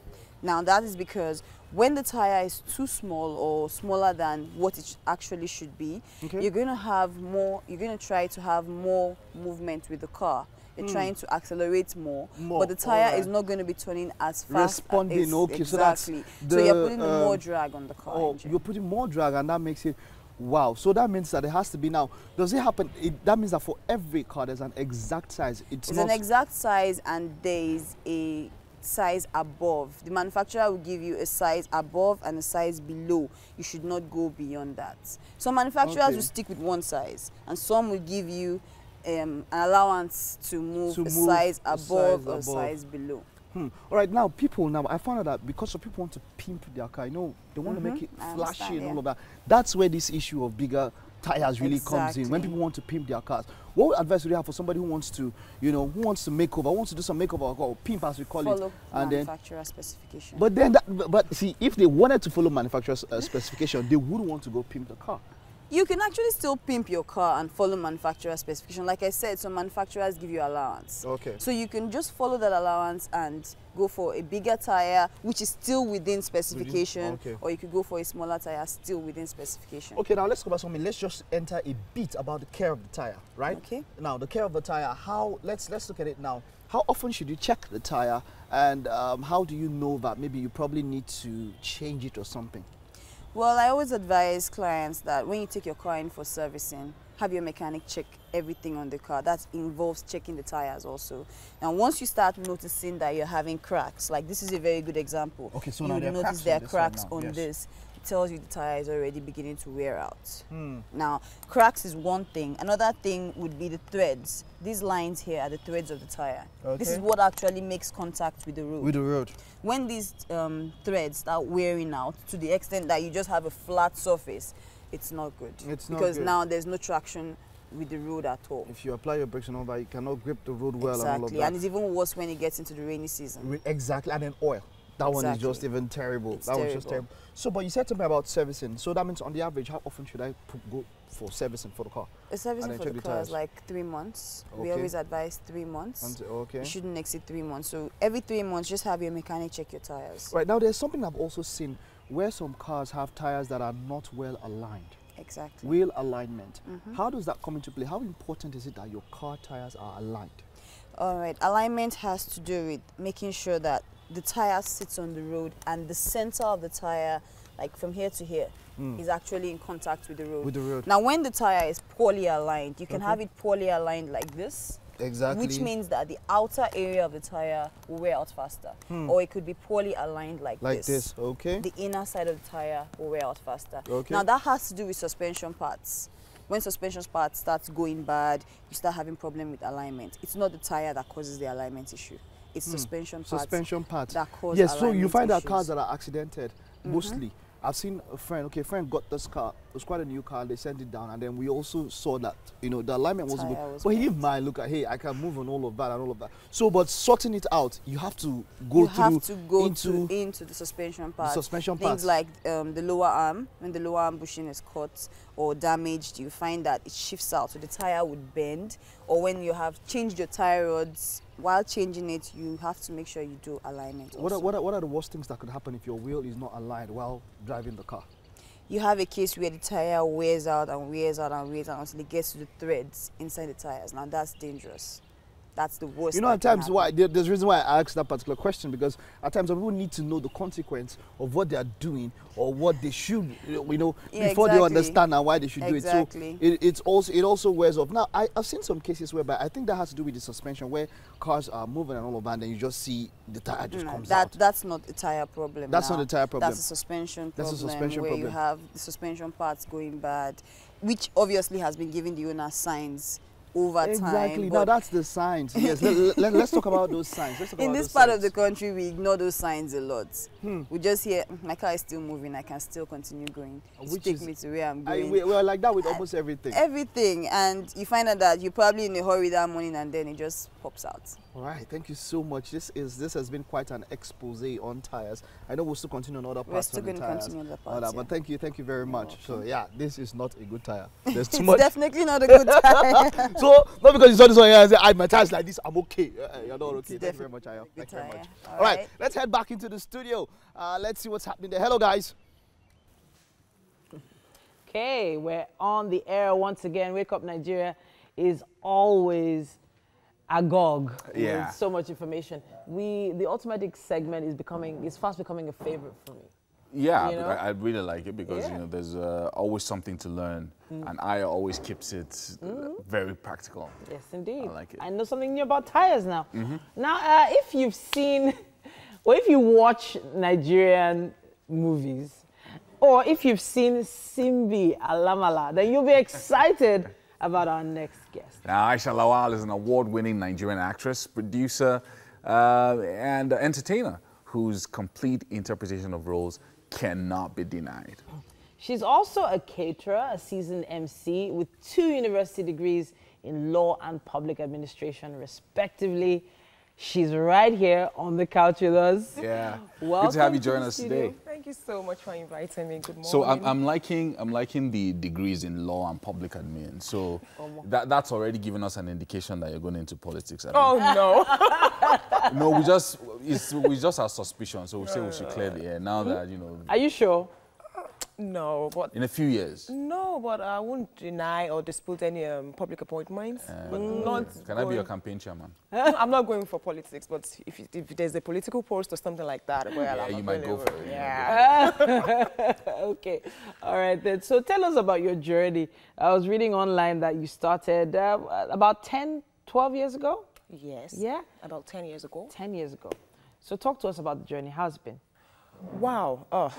Now that is because when the tire is too small or smaller than what it actually should be, you're going to have more. You're going to try to have more movement with the car. You're trying to accelerate more, but the tire is not going to be turning as fast. Responding, okay, exactly. So you're putting more drag on the car engine. You're putting more drag, and that makes it, wow. So that means that it has to be now. Does it happen? That means that for every car, there's an exact size. It's an exact size, and there is a size above. The manufacturer will give you a size above and a size below. You should not go beyond that. Some manufacturers will stick with one size, and some will give you an allowance to move a size above or a size below. All right, now people, I found out that because some people want to pimp their car, you know, they want to make it flashy and all of that. That's where this issue of bigger tires really comes in, when people want to pimp their cars. What advice would you have for somebody who wants to, you know, who wants to make over, wants to do some makeover, or pimp as we call it? Follow manufacturer specification. But then, but see, if they wanted to follow manufacturer specification, they wouldn't want to go pimp the car. You can actually still pimp your car and follow manufacturer specification. Like I said, some manufacturers give you allowance. Okay. So you can just follow that allowance and go for a bigger tire, which is still within specification, or you could go for a smaller tire, still within specification. Okay, now let's go back something. Let's just enter a bit about the care of the tire, right? Okay. Now, the care of the tire, let's look at it now. How often should you check the tire, and how do you know that maybe you probably need to change it or something? Well, I always advise clients that when you take your car in for servicing, have your mechanic check everything on the car. That involves checking the tires also. And once you start noticing that you're having cracks, like this is a very good example. Okay, so you now notice there are cracks on this. It tells you the tire is already beginning to wear out. Now, cracks is one thing. Another thing would be the threads. These lines here are the threads of the tire. This is what actually makes contact with the road. With the road. When these threads start wearing out to the extent that you just have a flat surface, it's not good. It's not because good. now there's no traction with the road at all. If you apply your brakes and all that, you cannot grip the road well and all of that. Exactly, and it's even worse when it gets into the rainy season. Exactly, and then oil. That one is just even terrible. That one's just terrible. So, but you said something about servicing. So that means on the average, how often should I go for servicing for the car? A servicing for the car is like 3 months. We always advise 3 months. You shouldn't exceed 3 months. So every 3 months, just have your mechanic check your tires. Right, now there's something I've also seen where some cars have tires that are not well aligned. Exactly. Wheel alignment. How does that come into play? How important is it that your car tires are aligned? All right, alignment has to do with making sure that the tire sits on the road and the center of the tire, like from here to here, is actually in contact with the road. With the road. Now, when the tire is poorly aligned, you can have it poorly aligned like this. Exactly. Which means that the outer area of the tire will wear out faster. Or it could be poorly aligned like this. Like this, okay. The inner side of the tire will wear out faster. Okay. Now, that has to do with suspension parts. When suspension parts starts going bad, you start having problem with alignment. It's not the tire that causes the alignment issue. It's suspension parts that cause alignment so you find that issues. cars that are accidented, mostly. I've seen a friend, a friend got this car, was quite a new car. They sent it down, and then we also saw that, you know, the alignment wasn't good. Was but he didn't mind. Look at, hey, I can move on all of that and all of that. So, but sorting it out, you have to go into the suspension part. The suspension Things parts. like the lower arm, when the lower arm bushing is cut or damaged, you find that it shifts out, so the tire would bend. Or when you have changed your tire rods, while changing it, you have to make sure you do alignment. What are the worst things that could happen if your wheel is not aligned while driving the car? You have a case where the tire wears out and wears out and wears out until it gets to the threads inside the tires. Now that's dangerous. That's the worst. You know, at times, there's a reason why I asked that particular question, because at times people need to know the consequence of what they are doing or what they should, you know, before they understand and why they should do it. So it also wears off. Now, I've seen some cases whereby I think that has to do with the suspension, where cars are moving and all of that, and then you just see the tire just comes out. That's not a tire problem. That's not a tire problem. That's a suspension problem. That's a suspension where problem. You have the suspension parts going bad, which obviously has been giving the owner signs over time. Exactly. Now that's the signs. Yes. Let's talk about those signs. In this part of the country, we ignore those signs a lot. We just hear, my car is still moving, I can still continue going. Which take me to where I'm going. We're like that with almost everything. Everything. And you find out that you're probably in a hurry that morning and then it just pops out. All right, thank you so much. This has been quite an expose on tires. I know we'll still continue on other parts. We're still going to tires, continue on the parts. But thank you very much. So yeah, this is not a good tire. There's too it's much. Definitely not a good tire. So not because you saw this one here and say, my tire's like this, I'm okay. You're not okay. Thank you very much, Ayo. Thank you very much. All right, let's head back into the studio. Let's see what's happening there. Hello, guys. Okay, we're on the air once again. Wake Up Nigeria is always agog with so much information. The automatic segment is fast becoming a favorite for me. Yeah, you know? I really like it because you know there's always something to learn, and Aya always keeps it very practical. Yes, indeed. I like it. I know something new about tires now. Now, if you've seen, or if you watch Nigerian movies, or if you've seen Simbi Alamala, then you'll be excited about our next guest. Now, Aisha Lawal is an award-winning Nigerian actress, producer, and entertainer whose complete interpretation of roles cannot be denied. She's also a caterer, a seasoned MC with 2 university degrees in law and public administration, respectively. She's right here on the couch with us. Yeah, welcome good to have you join us today. Thank you so much for inviting me. Good morning. So I'm liking the degrees in law and public admin. So that's already given us an indication that you're going into politics. Oh no. No, we just have suspicion. So we say we should clear the air now that you know. Are you sure? No, but in a few years. No, but I won't deny or dispute any public appointments. But not. Can I be your campaign chairman? No, I'm not going for politics, but if there's a political post or something like that, where you might go for it. Yeah. Okay. All right then. So tell us about your journey. I was reading online that you started about 10, 12 years ago. Yes. Yeah. About 10 years ago. 10 years ago. So talk to us about the journey. How's it been? Wow. Oh.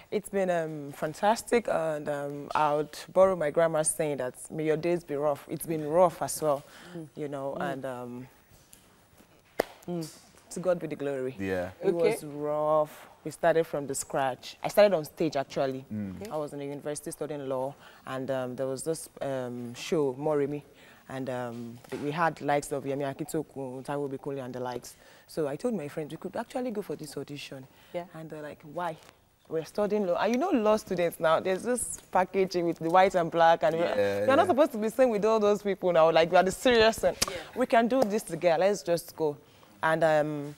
It's been fantastic, and I would borrow my grandma's saying that may your days be rough. It's been rough as well, you know, and to God be the glory. Yeah. It was rough. We started from the scratch. I started on stage, actually. I was in the university studying law, and there was this show, Moremi, and we had likes of Yemi Akitoku, Taiwo Bikoli, and the likes. So I told my friends we could actually go for this audition. Yeah. And they're like, why? We're studying law. And you know law students now, there's this packaging with the white and black, and we're not supposed to be same with all those people now. Like, we are the serious one. We can do this together. Let's just go. And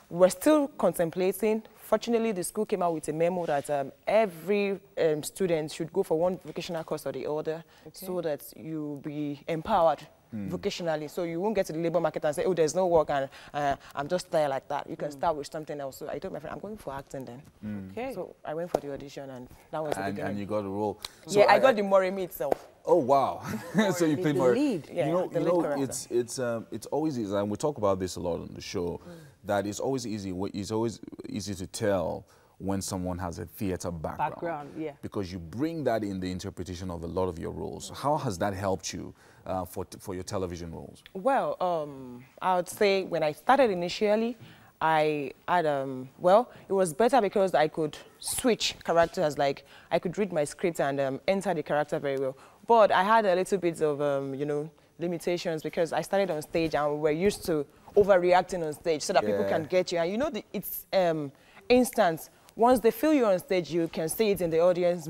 we're still contemplating. Fortunately, the school came out with a memo that every student should go for one vocational course or the other, so that you'll be empowered vocationally, so you won't get to the labor market and say, oh, there's no work and I'm just there like that. You can start with something else. So I told my friend, I'm going for acting then. Okay. So I went for the audition, and that was the beginning. And you got a role. So yeah, I got the Moremi itself. Oh wow! So you played Moremi. lead. Yeah, you know, it's it's always easy, and we talk about this a lot on the show. That it's always easy. It's always easy to tell when someone has a theater background. Yeah. Because you bring that in the interpretation of a lot of your roles. How has that helped you for your television roles? Well, I would say when I started initially, I had, well, it was better because I could switch characters, like I could read my script and enter the character very well. But I had a little bit of, you know, limitations because I started on stage and we're used to overreacting on stage so that people can get you. And you know, it's instant. Once they feel you on stage, you can see it in the audience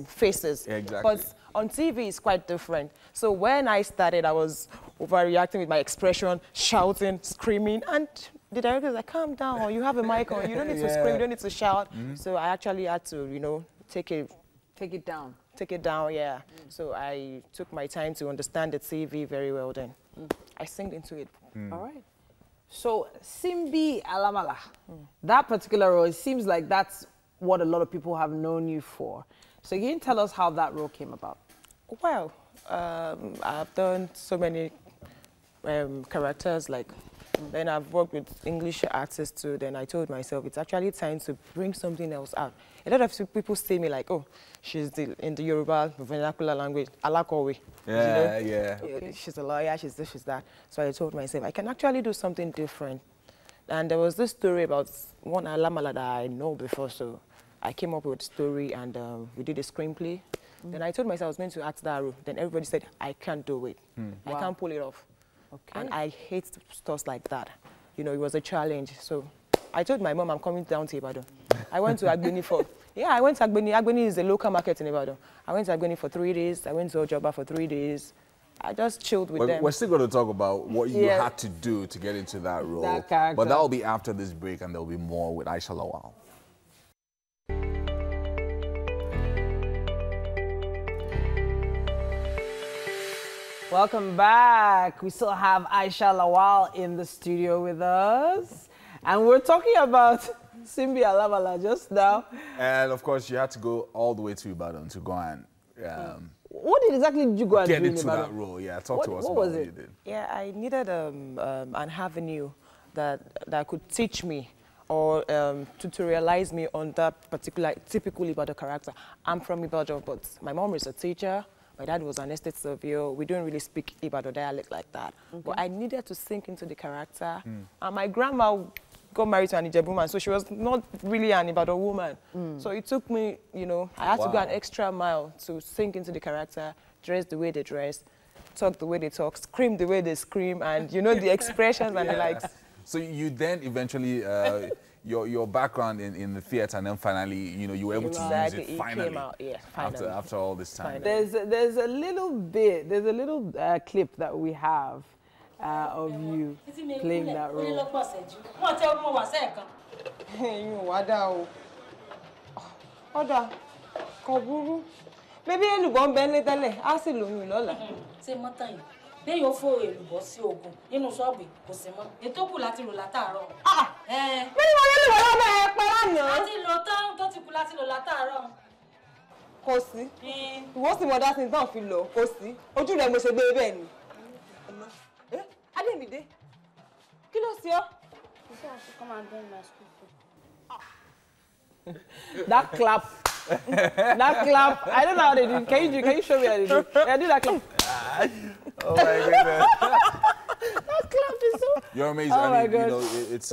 faces. Exactly. But on TV, it's quite different. So when I started, I was overreacting with my expression, shouting, screaming, and the director was like, calm down, you have a mic on, you don't need to scream, you don't need to shout. So I actually had to, you know, take it down. Take it down, yeah. So I took my time to understand the TV very well then. I sing into it. All right. So Simbi Alamala, that particular role, it seems like that's what a lot of people have known you for. So can you tell us how that role came about? Well, I've done so many characters, like, then I've worked with English artists too. Then I told myself it's actually time to bring something else out. A lot of people see me like, oh, she's in the Yoruba vernacular language, Alakowe. Yeah, you know? Okay. She's a lawyer, she's this, she's that. So I told myself, I can actually do something different. And there was this story about one Alamala that I know before, so I came up with a story and we did a screenplay. Then I told myself I was going to act that role. Then everybody said, I can't do it. I can't pull it off. Okay. And I hate stuff like that. You know, it was a challenge. So I told my mom I'm coming down to Ibadan. I went to Agbeni for, I went to Agbeni. Agbeni is a local market in Ibadan. I went to Agbeni for 3 days. I went to Ojoba for 3 days. I just chilled with them. We're still going to talk about what you had to do to get into that role. That character. But that will be after this break, and there will be more with Aisha Lawal. Welcome back. We still have Aisha Lawal in the studio with us. And we're talking about Simbi Alamala just now. And of course, you had to go all the way to Ibadan to go and what exactly did you go and do get in into Ibadan? that role. Yeah, talk to us what about was what it? you did. Yeah, I needed an avenue that could teach me or tutorialize me on that particular typical Ibadan character. I'm from Ibadan, but my mom is a teacher. My dad was an estate surveyor. We don't really speak Ibadan dialect like that. Okay. But I needed to sink into the character. And my grandma got married to an Ijebu man, so she was not really an Ibadan woman. So it took me, you know, I had to go an extra mile to sink into the character, dress the way they dress, talk the way they talk, scream the way they scream, and, you know, the expressions and the likes. So you then eventually, your background in the theater, and then finally, you know, you were able to use it finally. Came out, yeah, finally. After all this time. There's a little clip that we have of you playing that role. Maybe ẹlùbọ́ ń bẹ ní tẹ́lẹ̀, á sì lóyún lọ́la. Ṣé mọ́tàn yìí? Bẹ́ẹ̀ yóò fò èlùbọ́ sí ogun nínú ṣọ́ọ̀bù kò sí mọ́. Ètò kù láti lò látàárọ̀. Bẹ́ẹ̀ni wọ́n yẹ́lùbọ́ lọ́mọ ẹ̀ pẹ́ lánàá. Láti lò tán tó ti kù láti lò látàárọ̀. Kò sí. Ìwọ sì mọ̀ dá sí tán fi lò, kò sí. Ojú rẹ̀ mo ṣe gbé bẹ́ẹ̀ ni. Adémídé, kí ló ṣe ọ́? Come and bring my school food. That clap. That clap. I don't know how they do. Can you show me how they do? Yeah, do that clap. Oh my goodness. That clap is so. You're amazing. Oh I my mean, God. you know, it's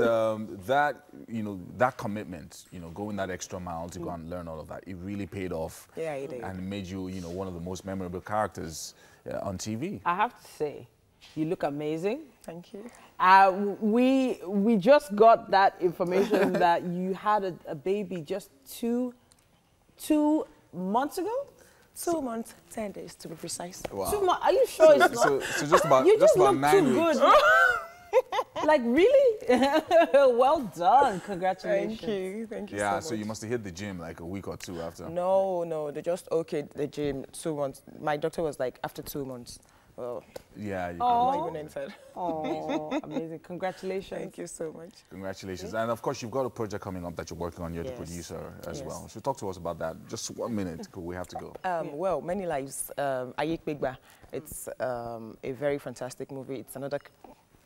that commitment, you know, going that extra mile to go and learn all of that. It really paid off. Yeah, it did. And it made you, you know, one of the most memorable characters on TV. I have to say, you look amazing. Thank you. We just got that information that you had a baby just two months ago? 2 months, 10 days to be precise. Wow. 2 months? Are you sure it's not? So just about you just about look 9 too weeks. good. Like, really? Well done. Congratulations. Thank you Yeah, so much. so you must have hit the gym like a week or two after. No, they just okayed the gym 2 months. My doctor was like, after 2 months. Well, yeah, I'm not even entered. Oh, amazing. Congratulations. Thank you so much. Congratulations. And of course, you've got a project coming up that you're working on. You're the producer as well. So talk to us about that. Just 1 minute, because we have to go. Well, Many Lives, Ayik Begba. It's a very fantastic movie. It's another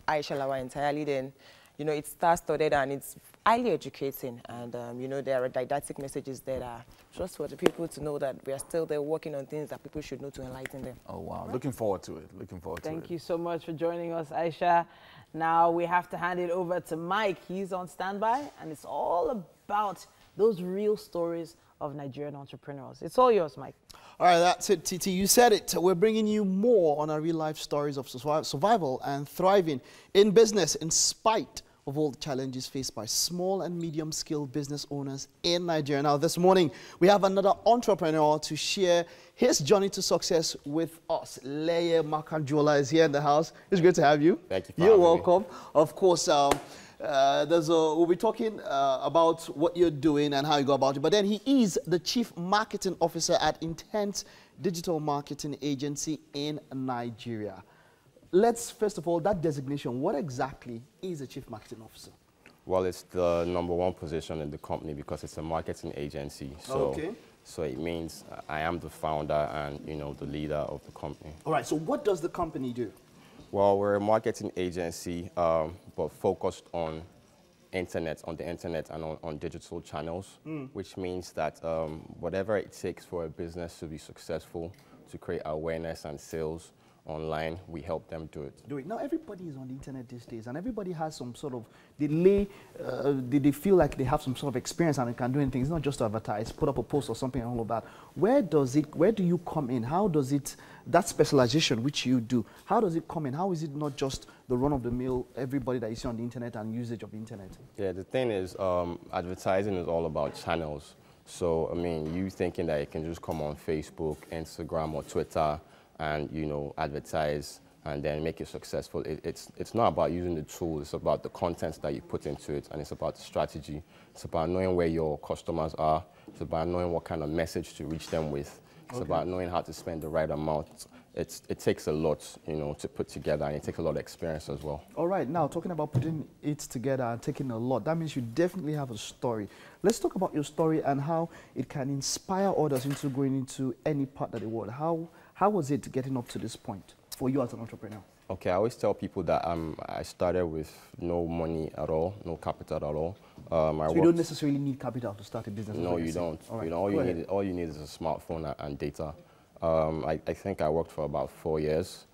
Aisha Lawal entirely. Then, you know, it's star-studded and it's highly educating. And, you know, there are didactic messages that are just for the people to know that we are still there working on things that people should know to enlighten them. Oh, wow. Right. Looking forward to it. Looking forward to it. Thank you so much for joining us, Aisha. Now we have to hand it over to Mike. He's on standby, and it's all about those real stories of Nigerian entrepreneurs. It's all yours, Mike. All right, that's it, Titi. You said it. We're bringing you more on our real-life stories of survival and thriving in business in spite of all the challenges faced by small and medium-scale business owners in Nigeria. Now, this morning, we have another entrepreneur to share his journey to success with us. Leye Makanjuola is here in the house. It's great to have you. Thank you for You're having welcome. me. Of course, we'll be talking about what you're doing and how you go about it. But then he is the Chief Marketing Officer at Intense Digital Marketing Agency in Nigeria. Let's, first of all, that designation, what exactly is a Chief Marketing Officer? Well, it's the #1 position in the company because it's a marketing agency. So, so it means I am the founder and, you know, the leader of the company. All right, so what does the company do? Well, we're a marketing agency, but focused on the internet and on digital channels, which means that whatever it takes for a business to be successful, to create awareness and sales online, we help them do it. Now, everybody is on the internet these days, and everybody has some sort of, they feel like they have some sort of experience and they can do anything. It's not just to advertise, put up a post or something and all of that. Where do you come in? How does it, that specialization which you do, how does it come in? How is it not just the run-of-the-mill, everybody that you see on the internet and usage of the internet? Yeah, the thing is, advertising is all about channels. So, I mean, you thinking that you can just come on Facebook, Instagram, or Twitter and, you know, advertise and then make it successful. It's not about using the tool, it's about the content that you put into it, and it's about the strategy. It's about knowing where your customers are. It's about knowing what kind of message to reach them with. It's about knowing how to spend the right amount. It takes a lot, you know, to put together, and it takes a lot of experience as well. All right, now talking about putting it together and taking a lot, that means you definitely have a story. Let's talk about your story and how it can inspire others into going into any part of the world. How was it getting up to this point for you as an entrepreneur? Okay, I always tell people that I started with no money at all, no capital at all. So you don't necessarily need capital to start a business? No, you don't. All right. You know, all you need is a smartphone and data. I think I worked for about 4 years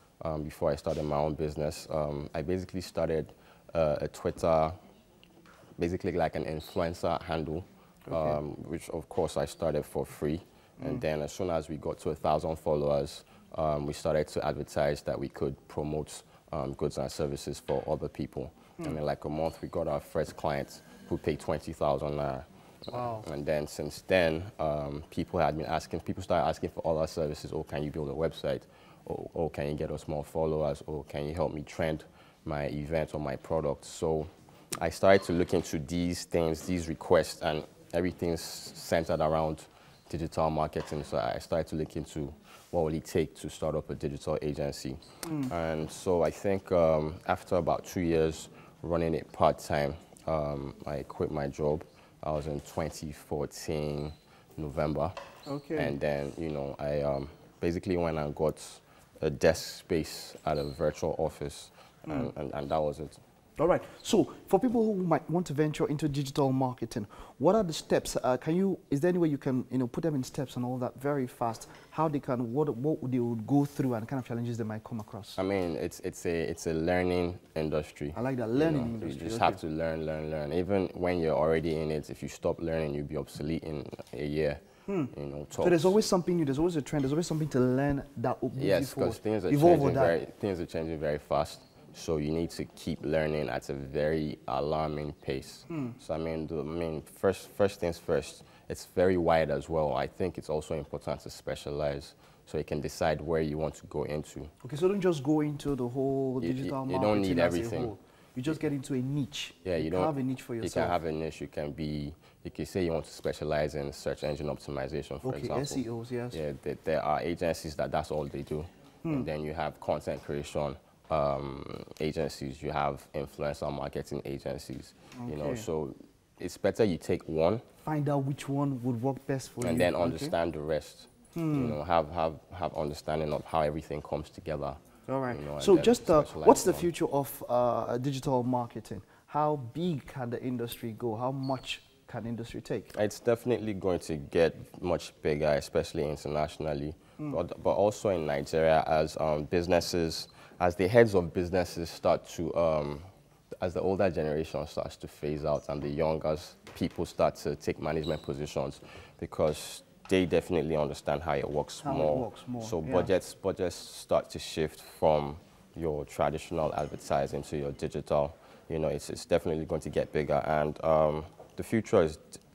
before I started my own business. I basically started a Twitter, basically like an influencer handle, which of course I started for free. And then as soon as we got to 1,000 followers, we started to advertise that we could promote goods and services for other people. And in like a month, we got our first client who paid 20,000 naira. Wow. And then since then, people started asking for all our services. Oh, can you build a website? Oh, can you get us more followers? Or can you help me trend my event or my product? So I started to look into these things, these requests, and everything's centered around digital marketing. So I started to look into what will it take to start up a digital agency. And so I think after about 2 years running it part-time, I quit my job. I was in 2014, November. Okay. And then, you know, I basically went and got a desk space at a virtual office, and that was it. All right. So for people who might want to venture into digital marketing, what are the steps? Is there any way you can, you know, put them in steps and all that very fast? How they can, what they would go through and the kind of challenges they might come across? I mean, it's a learning industry. I like that, learning industry. You just have to learn. Even when you're already in it, if you stop learning, you'll be obsolete in a year. You know, so there's always something new, there's always a trend, there's always something to learn that will move you forward. Yes, because things are changing very fast. So you need to keep learning at a very alarming pace. So I mean, first things first, it's very wide as well. I think it's also important to specialize so you can decide where you want to go into. Okay, so don't just go into the whole digital marketing. You don't need everything. You just get into a niche. Yeah, you don't have a niche for yourself. You can have a niche. You can say you want to specialize in search engine optimization, for example. SEOs, yes. Yeah, there are agencies that's all they do. And then you have content creation agencies, you have influencer marketing agencies, you know, so it's better you take one. Find out which one would work best for you. And then understand the rest. You know, have understanding of how everything comes together. All right. You know, so just what's the future of digital marketing? how big can the industry go? How much can the industry take? It's definitely going to get much bigger, especially internationally, but also in Nigeria as businesses, as the heads of businesses start to, as the older generation starts to phase out and the younger people start to take management positions, because they definitely understand how it works more. So budgets start to shift from your traditional advertising to your digital. You know, it's definitely going to get bigger, and the future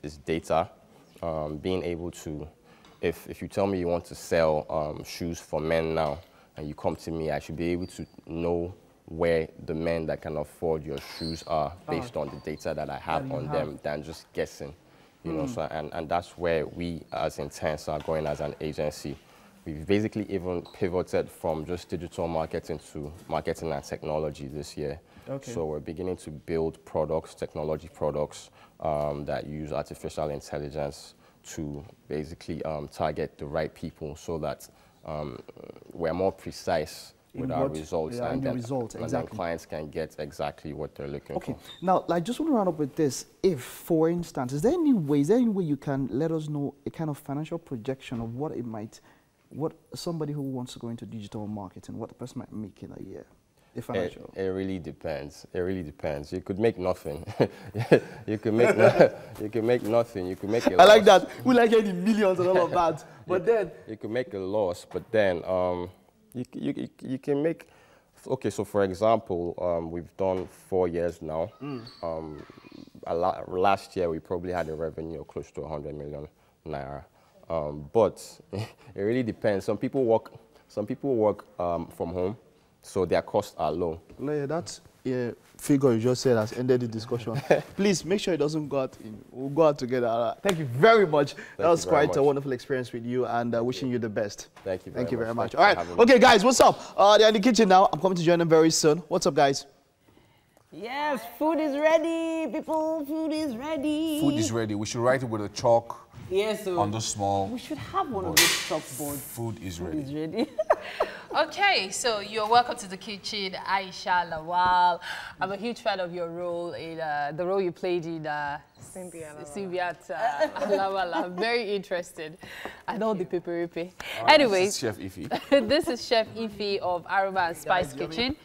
is data. Being able to, if you tell me you want to sell shoes for men now, and you come to me, I should be able to know where the men that can afford your shoes are based on the data that I have on them than just guessing. You know, so and that's where we as Intense are going as an agency. We've basically even pivoted from just digital marketing to marketing and technology this year. Okay. So we're beginning to build products, technology products that use artificial intelligence to basically target the right people, so that we're more precise with our results, and then clients can get exactly what they're looking for. Now, I just want to round up with this. If, for instance, is there any way you can let us know a kind of financial projection of what it might, what somebody who wants to go into digital marketing, what the person might make in a year? It really depends. It really depends. You could make nothing. you could make you could make nothing. You could make a loss. I like that. We like getting millions and all of that. But then you could make a loss. But then you can make. Okay, so for example, we've done 4 years now. Last year we probably had a revenue of close to 100 million naira. But it really depends. Some people work from home, so their costs are low. Yeah, that figure you just said has ended the discussion. Please make sure it doesn't go out. We'll go out together. Thank you very much. That was quite a wonderful experience with you, and wishing you the best. Thank you. Thank you very much. All right. Okay, guys, what's up? They're in the kitchen now. I'm coming to join them very soon. What's up, guys? Yes, food is ready, people. Food is ready. Food is ready. We should write it with a chalk. Yes, on the small. We should have one of those chalkboards. Food is ready. Food is ready. Okay, so you're welcome to the kitchen, Aisha Lawal. I'm a huge fan of your role in the role you played in Simbiat Lawal. I'm very interested. I know the peperipe. Anyway, this is Chef Ify. This is Chef Ify of Aroma and Spice Kitchen.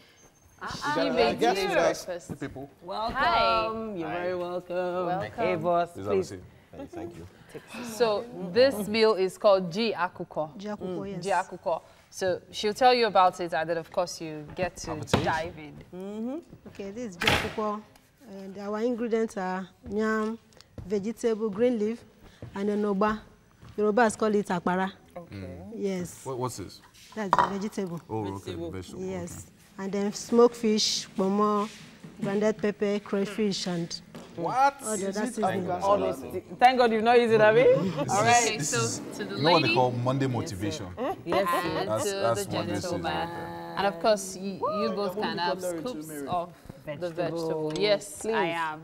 She made breakfast. People. Welcome. Hi. You're very welcome. Welcome. Hey, boss. Please. Thank you. So this meal is called Ji Akuko. Ji Akuko, yes. Ji Akuko. So she'll tell you about it, and then of course you get to dive in. Okay, this is Ji Akuko, and our ingredients are yam, vegetable, green leaf, and then oba. Yorubas call it akpara. Okay. Yes. What's this? That's vegetable. Oh, okay, vegetable. Yes. Okay. And then smoked fish, pomo, grounded pepper, crayfish, and what? All the other seasoning. Thank God you've not used it, have you? All right, so to the lady. You know what they call Monday motivation? Yes, that's what this is. And of course, you both can have scoops of the vegetable. Yes, please. I am.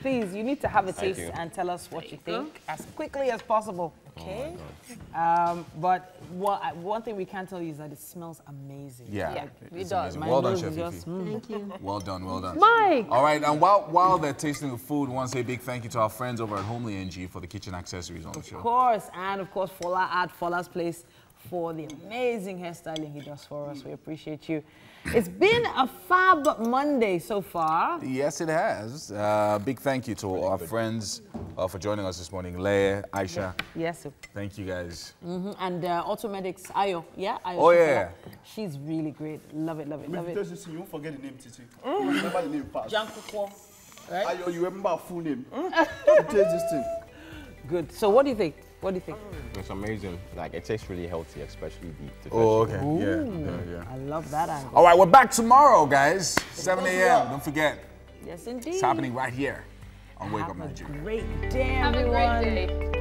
Please, you need to have a taste and tell us what you think as quickly as possible. Okay. But one thing we can tell you is that it smells amazing. Yeah, it does. Well done, Chef Ify. Thank you. Well done, well done. Mike! All right, and while they're tasting the food, we want to say a big thank you to our friends over at Homely NG for the kitchen accessories on the show. Of course, and of course, Fola at Fola's Place for the amazing hairstyling he does for us. We appreciate you. It's been a fab Monday so far. Yes, it has. Big thank you to our friends for joining us this morning. Leah, Aisha. Yes, sir. Thank you, guys. And Automedics, Ayo. Yeah, Ayo. Oh, yeah. She's really great. Love it, love it, love it. You won't forget the name, Titi. You remember the name fast. Jankuko. Right? Ayo, you remember her full name. Taste this thing. Good. So what do you think? What do you think? It's amazing. Like, it tastes really healthy, especially the Oh, okay. Yeah. I love that angle. All right, we're back tomorrow, guys. 7 a.m. Don't forget. Yes, indeed. It's happening right here on Wake Up Nigeria. Great day, Have everyone. a great day.